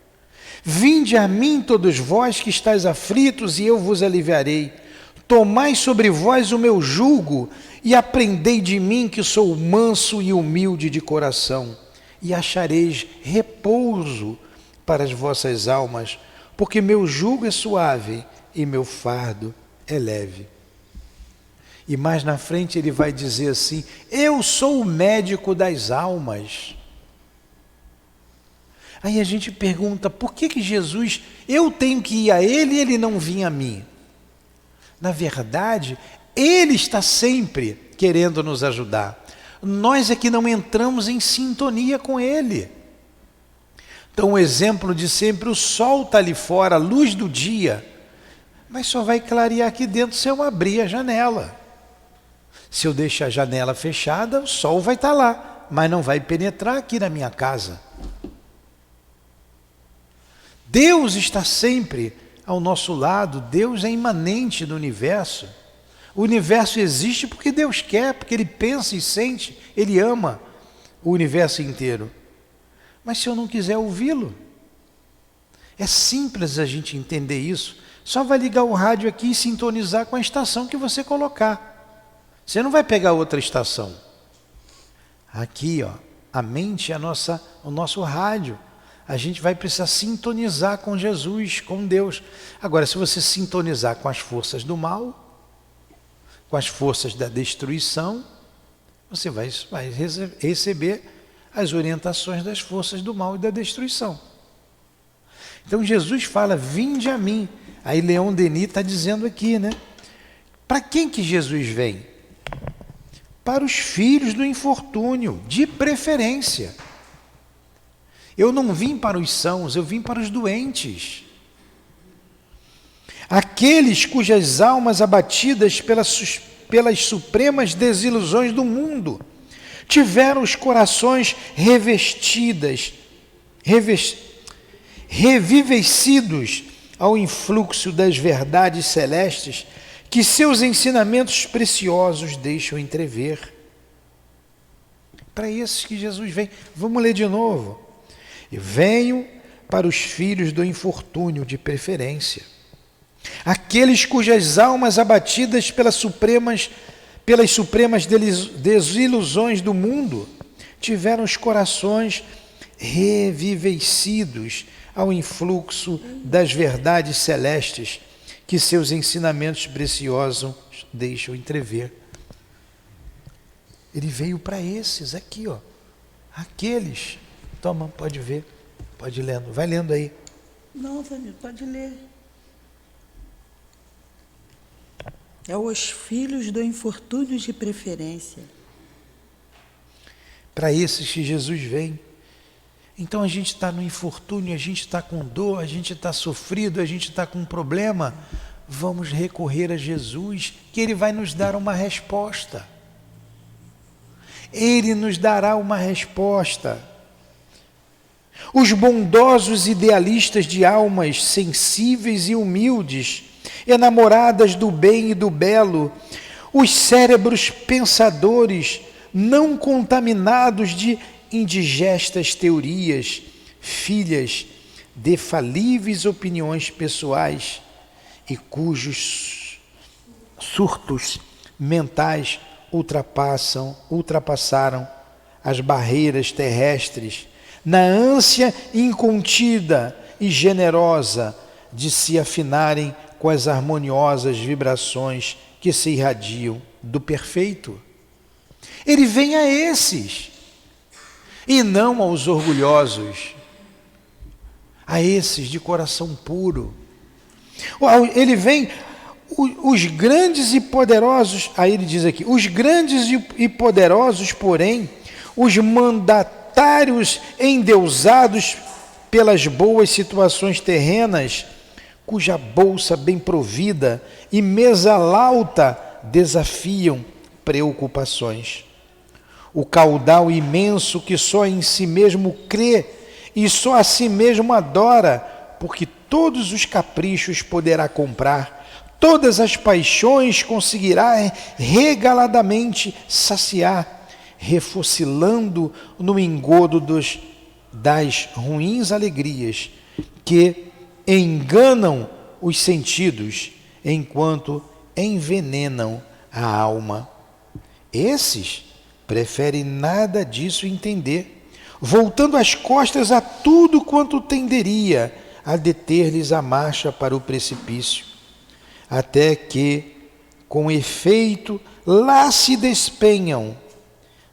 Vinde a mim todos vós que estáis aflitos, e eu vos aliviarei. Tomai sobre vós o meu jugo, e aprendei de mim, que sou manso e humilde de coração, e achareis repouso para as vossas almas, porque meu jugo é suave e meu fardo é leve. E mais na frente ele vai dizer assim: eu sou o médico das almas. Aí a gente pergunta, por que Jesus, eu tenho que ir a ele e ele não vinha a mim? Na verdade, ele está sempre querendo nos ajudar. Nós é que não entramos em sintonia com ele. Então, o exemplo de sempre, o sol está ali fora, a luz do dia, mas só vai clarear aqui dentro se eu abrir a janela. Se eu deixar a janela fechada, o sol vai estar lá, mas não vai penetrar aqui na minha casa. Deus está sempre ao nosso lado, Deus é imanente no universo. O universo existe porque Deus quer, porque Ele pensa e sente, Ele ama o universo inteiro. Mas se eu não quiser ouvi-lo, é simples a gente entender isso. Só vai ligar o rádio aqui e sintonizar com a estação que você colocar. Você não vai pegar outra estação. Aqui, ó, a mente é o nosso rádio. A gente vai precisar sintonizar com Jesus, com Deus. Agora, se você sintonizar com as forças do mal, com as forças da destruição, você vai receber as orientações das forças do mal e da destruição. Então Jesus fala, vinde a mim. Aí Leon Denis está dizendo aqui, né? Para quem que Jesus vem? Para os filhos do infortúnio, de preferência. Eu não vim para os sãos, eu vim para os doentes. Aqueles cujas almas abatidas pelas supremas desilusões do mundo tiveram os corações revivecidos ao influxo das verdades celestes que seus ensinamentos preciosos deixam entrever. Para esses que Jesus vem. Vamos ler de novo. E venho para os filhos do infortúnio de preferência. Aqueles cujas almas abatidas pelas supremas desilusões do mundo tiveram os corações revivecidos ao influxo das verdades celestes que seus ensinamentos preciosos deixam entrever. Ele veio para esses aqui, ó. Aqueles. Toma, pode ver. Pode ir lendo. Vai lendo aí. Não, Vanil, pode ler. É os filhos do infortúnio de preferência. Para esses que Jesus vem. Então a gente está no infortúnio, a gente está com dor, a gente está sofrido, a gente está com um problema. Vamos recorrer a Jesus, que Ele vai nos dar uma resposta. Ele nos dará uma resposta. Os bondosos idealistas de almas sensíveis e humildes, enamoradas do bem e do belo, os cérebros pensadores, não contaminados de indigestas teorias, filhas de falíveis opiniões pessoais e cujos surtos mentais ultrapassaram as barreiras terrestres na ânsia incontida e generosa de se afinarem com as harmoniosas vibrações que se irradiam do perfeito. Ele vem a esses, e não aos orgulhosos, a esses de coração puro. Ele vem, os grandes e poderosos, aí ele diz aqui, os grandes e poderosos, porém, os mandatários endeusados pelas boas situações terrenas, cuja bolsa bem provida e mesa lauta desafiam preocupações. O caudal imenso que só em si mesmo crê e só a si mesmo adora, porque todos os caprichos poderá comprar, todas as paixões conseguirá regaladamente saciar, refocilando no engodo das ruins alegrias que enganam os sentidos enquanto envenenam a alma. Esses preferem nada disso entender, voltando as costas a tudo quanto tenderia a deter-lhes a marcha para o precipício, até que, com efeito, lá se despenham,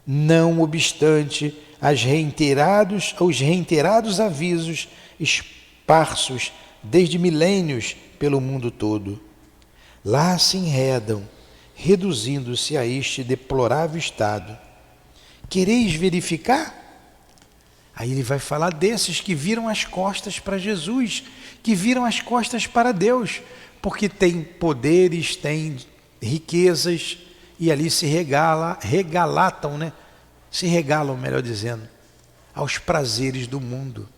não obstante os reiterados avisos esparsos desde milênios pelo mundo todo. Lá se enredam, reduzindo-se a este deplorável estado. Quereis verificar? Aí ele vai falar desses que viram as costas para Jesus, que viram as costas para Deus, porque tem poderes, tem riquezas, e ali se regalam, melhor dizendo, aos prazeres do mundo.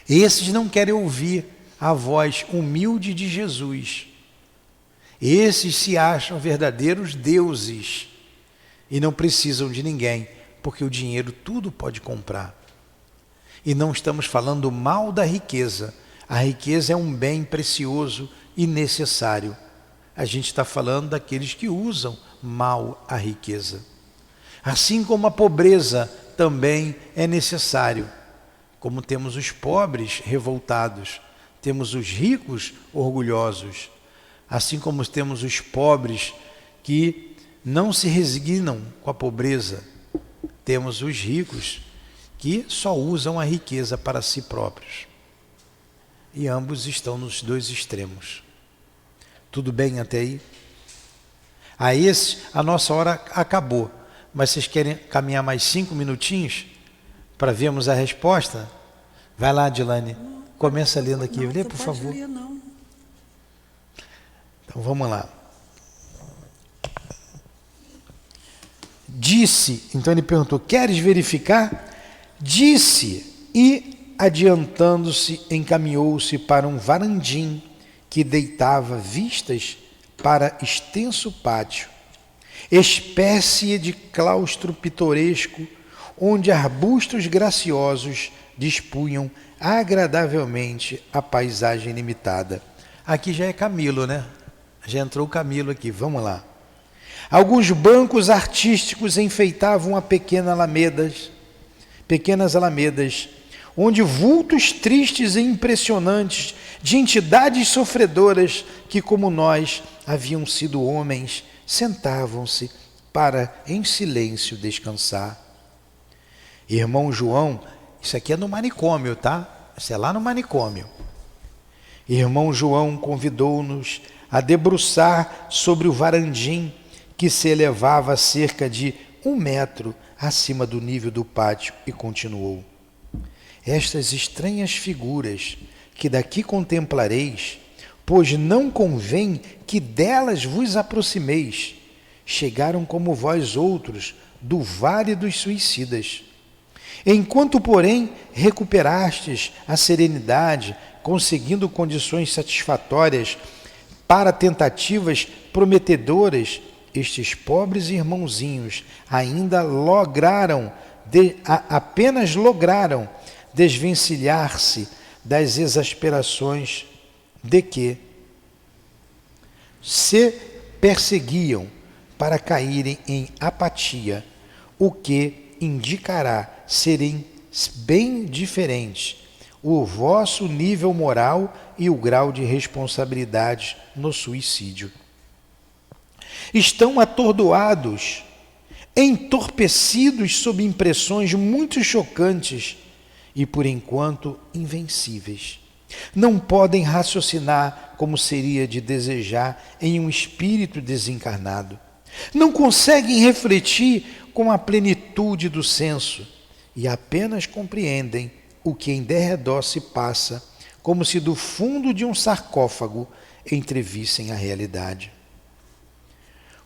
Esses não querem ouvir a voz humilde de Jesus. Esses se acham verdadeiros deuses e não precisam de ninguém, porque o dinheiro tudo pode comprar. E não estamos falando mal da riqueza. A riqueza é um bem precioso e necessário. A gente está falando daqueles que usam mal a riqueza. Assim como a pobreza também é necessário. Como temos os pobres revoltados, temos os ricos orgulhosos. Assim como temos os pobres que não se resignam com a pobreza, temos os ricos que só usam a riqueza para si próprios. E ambos estão nos dois extremos. Tudo bem até aí? A nossa hora acabou, mas vocês querem caminhar mais 5 minutinhos para vermos a resposta? Vai lá, Adilane, começa lendo aqui. Lê, por favor. Ler, não. Então vamos lá. Disse, então ele perguntou, queres verificar? Disse, e adiantando-se, encaminhou-se para um varandim que deitava vistas para extenso pátio, espécie de claustro pitoresco, onde arbustos graciosos dispunham agradavelmente a paisagem limitada. Aqui já é Camilo, né? Já entrou o Camilo aqui, vamos lá. Alguns bancos artísticos enfeitavam a pequenas alamedas, onde vultos tristes e impressionantes de entidades sofredoras que, como nós, haviam sido homens, sentavam-se para, em silêncio, descansar. Irmão João, isso aqui é no manicômio, tá? Isso é lá no manicômio. Irmão João convidou-nos a debruçar sobre o varandim que se elevava a cerca de 1 metro acima do nível do pátio e continuou. Estas estranhas figuras que daqui contemplareis, pois não convém que delas vos aproximeis, chegaram como vós outros do vale dos suicidas. Enquanto, porém, recuperastes a serenidade, conseguindo condições satisfatórias para tentativas prometedoras, estes pobres irmãozinhos apenas lograram desvencilhar-se das exasperações de que se perseguiam para caírem em apatia, o que indicará serem bem diferentes o vosso nível moral e o grau de responsabilidade no suicídio. Estão atordoados, entorpecidos sob impressões muito chocantes e, por enquanto, invencíveis. Não podem raciocinar como seria de desejar em um espírito desencarnado. Não conseguem refletir com a plenitude do senso e apenas compreendem o que em derredor se passa, como se do fundo de um sarcófago entrevissem a realidade.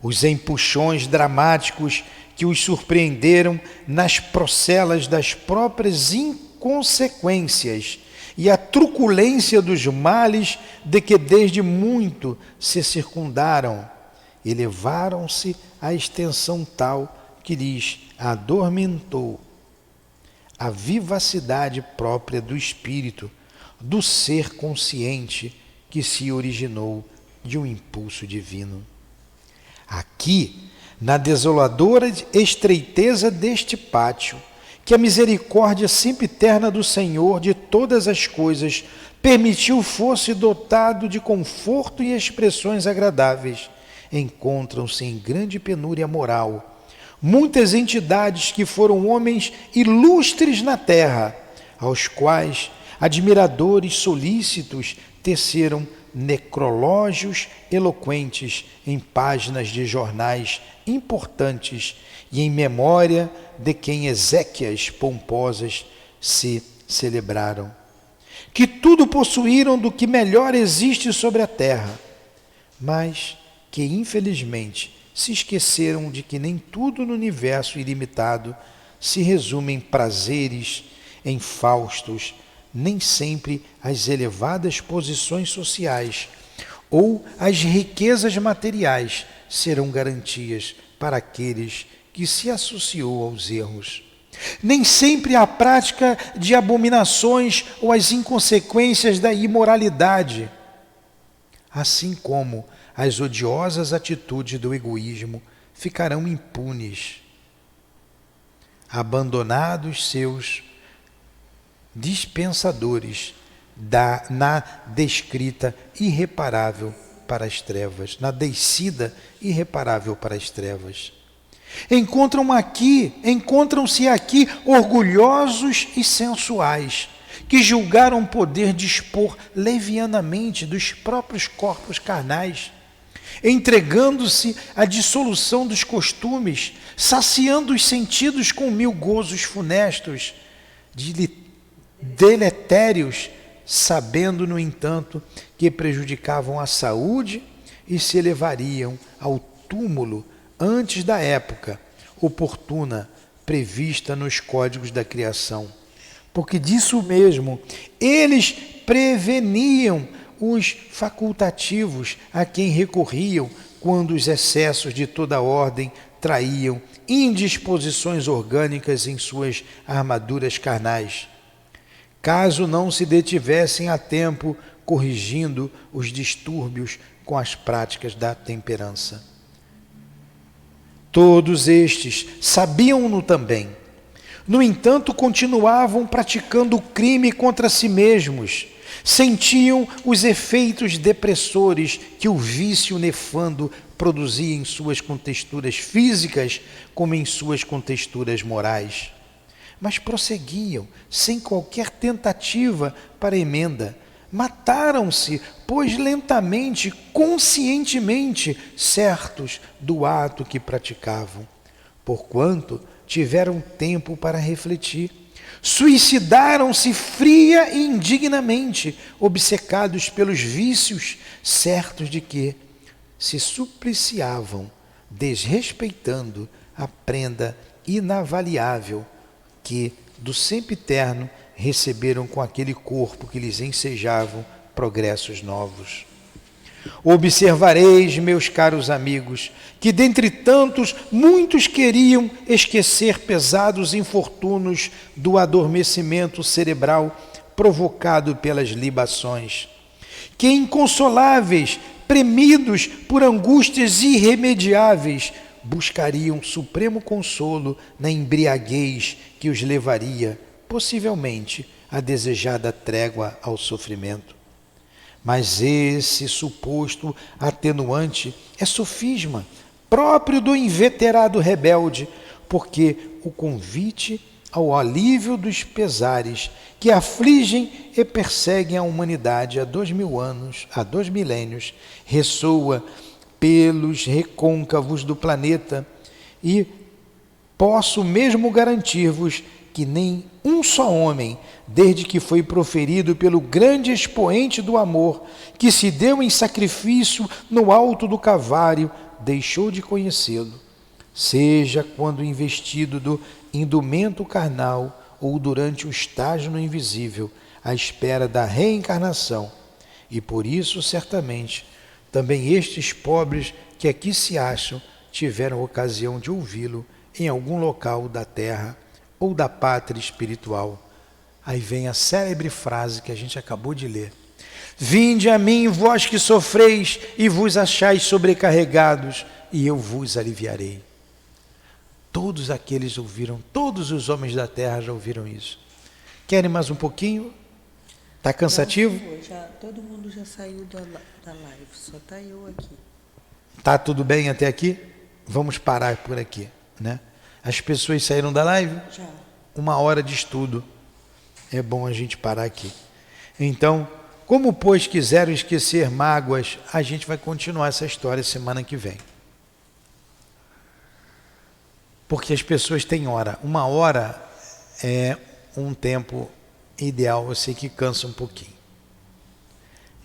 Os empuxões dramáticos que os surpreenderam nas procelas das próprias inconsequências e a truculência dos males de que desde muito se circundaram, elevaram-se a extensão tal que lhes adormentou a vivacidade própria do espírito, do ser consciente que se originou de um impulso divino. Aqui, na desoladora estreiteza deste pátio, que a misericórdia sempiterna do Senhor de todas as coisas permitiu fosse dotado de conforto e expressões agradáveis, encontram-se em grande penúria moral muitas entidades que foram homens ilustres na terra, aos quais admiradores solícitos teceram necrológios eloquentes em páginas de jornais importantes e em memória de quem exéquias pomposas se celebraram, que tudo possuíram do que melhor existe sobre a terra, mas que infelizmente se esqueceram de que nem tudo no universo ilimitado se resume em prazeres, em faustos, nem sempre as elevadas posições sociais ou as riquezas materiais serão garantias para aqueles que se associou aos erros. Nem sempre a prática de abominações ou as inconsequências da imoralidade, assim como as odiosas atitudes do egoísmo, ficarão impunes, abandonados seus dispensadores na descrita irreparável para as trevas, na descida irreparável para as trevas. Encontram-se aqui orgulhosos e sensuais, que julgaram poder dispor levianamente dos próprios corpos carnais, entregando-se à dissolução dos costumes, saciando os sentidos com 1000 gozos funestos, deletérios, sabendo, no entanto, que prejudicavam a saúde e se elevariam ao túmulo antes da época oportuna prevista nos códigos da criação. Porque disso mesmo, eles preveniam os facultativos a quem recorriam quando os excessos de toda ordem traíam indisposições orgânicas em suas armaduras carnais, caso não se detivessem a tempo corrigindo os distúrbios com as práticas da temperança. Todos estes sabiam-no também. No entanto, continuavam praticando o crime contra si mesmos. Sentiam os efeitos depressores que o vício nefando produzia em suas contexturas físicas como em suas contexturas morais. Mas prosseguiam, sem qualquer tentativa para emenda. Mataram-se, pois lentamente, conscientemente, certos do ato que praticavam, porquanto tiveram tempo para refletir. Suicidaram-se fria e indignamente, obcecados pelos vícios, certos de que se supliciavam, desrespeitando a prenda inavaliável que do sempiterno receberam com aquele corpo que lhes ensejavam progressos novos. Observareis, meus caros amigos, que dentre tantos, muitos queriam esquecer pesados infortúnios do adormecimento cerebral provocado pelas libações, que inconsoláveis, premidos por angústias irremediáveis, buscariam supremo consolo na embriaguez que os levaria, possivelmente, à desejada trégua ao sofrimento. Mas esse suposto atenuante é sofisma, próprio do inveterado rebelde, porque o convite ao alívio dos pesares que afligem e perseguem a humanidade há 2000 anos, há 2 milênios, ressoa pelos recôncavos do planeta, e posso mesmo garantir-vos que nem um só homem, desde que foi proferido pelo grande expoente do amor, que se deu em sacrifício no alto do Calvário, deixou de conhecê-lo, seja quando investido do indumento carnal ou durante o estágio no invisível, à espera da reencarnação. E por isso, certamente, também estes pobres que aqui se acham tiveram ocasião de ouvi-lo em algum local da terra ou da pátria espiritual. Aí vem a célebre frase que a gente acabou de ler. Vinde a mim, vós que sofreis e vos achais sobrecarregados, e eu vos aliviarei. Todos aqueles ouviram, todos os homens da terra já ouviram isso. Querem mais um pouquinho? Está cansativo? Todo mundo já saiu da live, só está eu aqui. Está tudo bem até aqui? Vamos parar por aqui, né? As pessoas saíram da live? Já. 1 hora de estudo. É bom a gente parar aqui. Então, como pois quiseram esquecer mágoas, a gente vai continuar essa história semana que vem. Porque as pessoas têm hora. 1 hora é um tempo ideal, eu sei que cansa um pouquinho.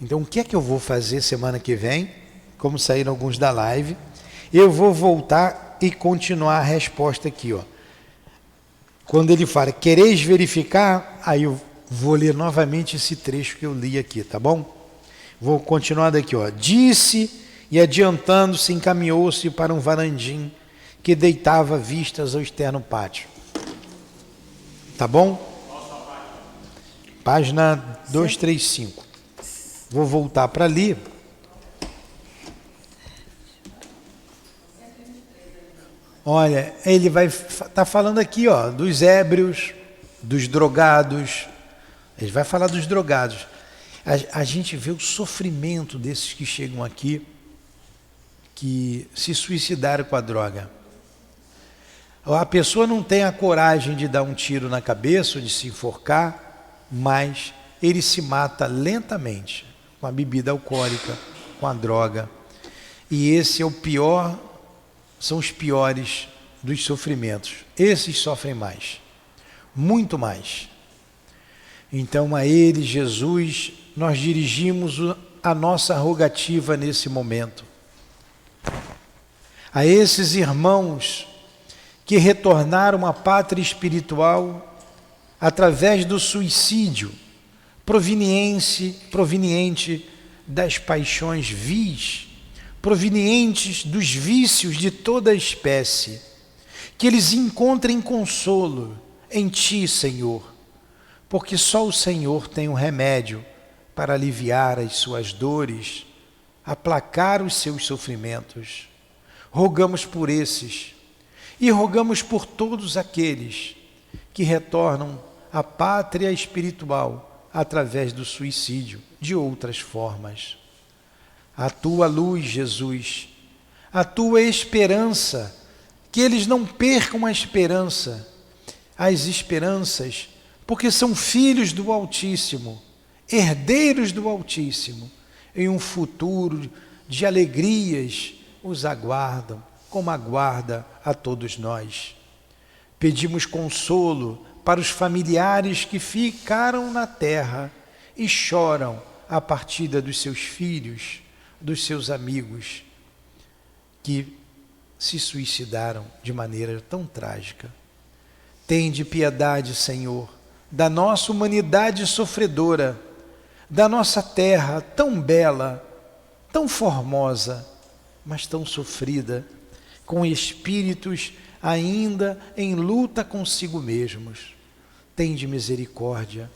Então, o que é que eu vou fazer semana que vem? Como saíram alguns da live, eu vou voltar e continuar a resposta aqui, ó. Quando ele fala, quereis verificar? Aí eu vou ler novamente esse trecho que eu li aqui, tá bom? Vou continuar daqui, ó. Disse e adiantando-se encaminhou-se para um varandim que deitava vistas ao externo pátio. Tá bom? Página 235. Vou voltar para ali. Olha, ele vai estar falando aqui, ó, dos ébrios, dos drogados. Ele vai falar dos drogados. A gente vê o sofrimento desses que chegam aqui, que se suicidaram com a droga. A pessoa não tem a coragem de dar um tiro na cabeça ou de se enforcar, mas ele se mata lentamente com a bebida alcoólica, com a droga. E esse é o pior, são os piores dos sofrimentos. Esses sofrem mais, muito mais. Então a ele, Jesus, nós dirigimos a nossa rogativa nesse momento. A esses irmãos que retornaram à pátria espiritual através do suicídio proveniente das paixões vis, provenientes dos vícios de toda a espécie, que eles encontrem consolo em Ti, Senhor, porque só o Senhor tem o remédio para aliviar as suas dores, aplacar os seus sofrimentos. Rogamos por esses e rogamos por todos aqueles que retornam à pátria espiritual através do suicídio, de outras formas. A Tua luz, Jesus, a Tua esperança, que eles não percam a esperança, as esperanças, porque são filhos do Altíssimo, herdeiros do Altíssimo, em um futuro de alegrias os aguardam, como aguarda a todos nós. Pedimos consolo para os familiares que ficaram na terra e choram a partida dos seus filhos, dos seus amigos, que se suicidaram de maneira tão trágica. Tende piedade, Senhor, da nossa humanidade sofredora, da nossa terra tão bela, tão formosa, mas tão sofrida, com espíritos ainda em luta consigo mesmos. Tende misericórdia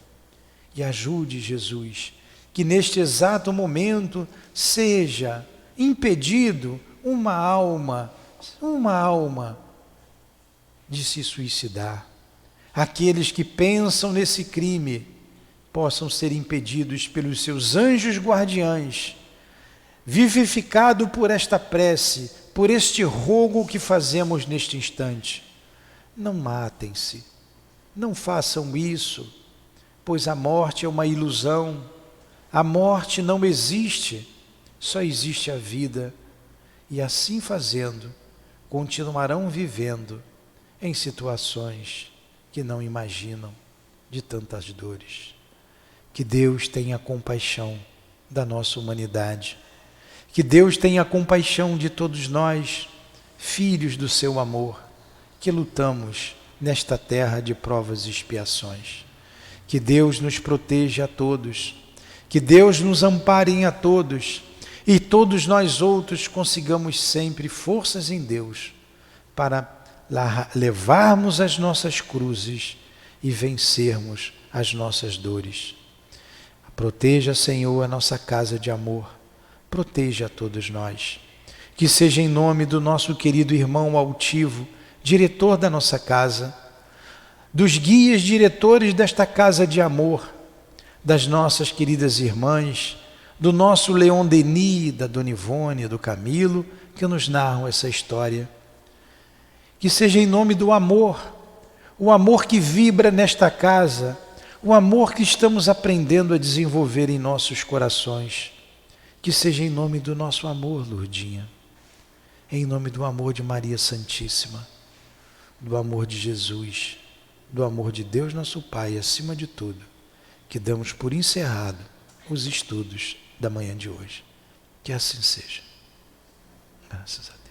e ajude, Jesus, que neste exato momento seja impedido uma alma de se suicidar. Aqueles que pensam nesse crime possam ser impedidos pelos seus anjos guardiães, vivificado por esta prece, por este rogo que fazemos neste instante. Não matem-se, não façam isso, pois a morte é uma ilusão, a morte não existe, só existe a vida, e assim fazendo, continuarão vivendo em situações que não imaginam, de tantas dores. Que Deus tenha compaixão da nossa humanidade, que Deus tenha compaixão de todos nós, filhos do seu amor, que lutamos nesta terra de provas e expiações. Que Deus nos proteja a todos, que Deus nos ampare a todos, e todos nós outros consigamos sempre forças em Deus para levarmos as nossas cruzes e vencermos as nossas dores. Proteja, Senhor, a nossa casa de amor. Proteja a todos nós. Que seja em nome do nosso querido irmão altivo, diretor da nossa casa, dos guias diretores desta casa de amor, das nossas queridas irmãs, do nosso Leon Denis, da Dona Ivone, do Camilo, que nos narram essa história. Que seja em nome do amor, o amor que vibra nesta casa, o amor que estamos aprendendo a desenvolver em nossos corações. Que seja em nome do nosso amor, Lourdinha, em nome do amor de Maria Santíssima, do amor de Jesus, do amor de Deus nosso Pai, acima de tudo, que damos por encerrado os estudos da manhã de hoje. Que assim seja. Graças a Deus.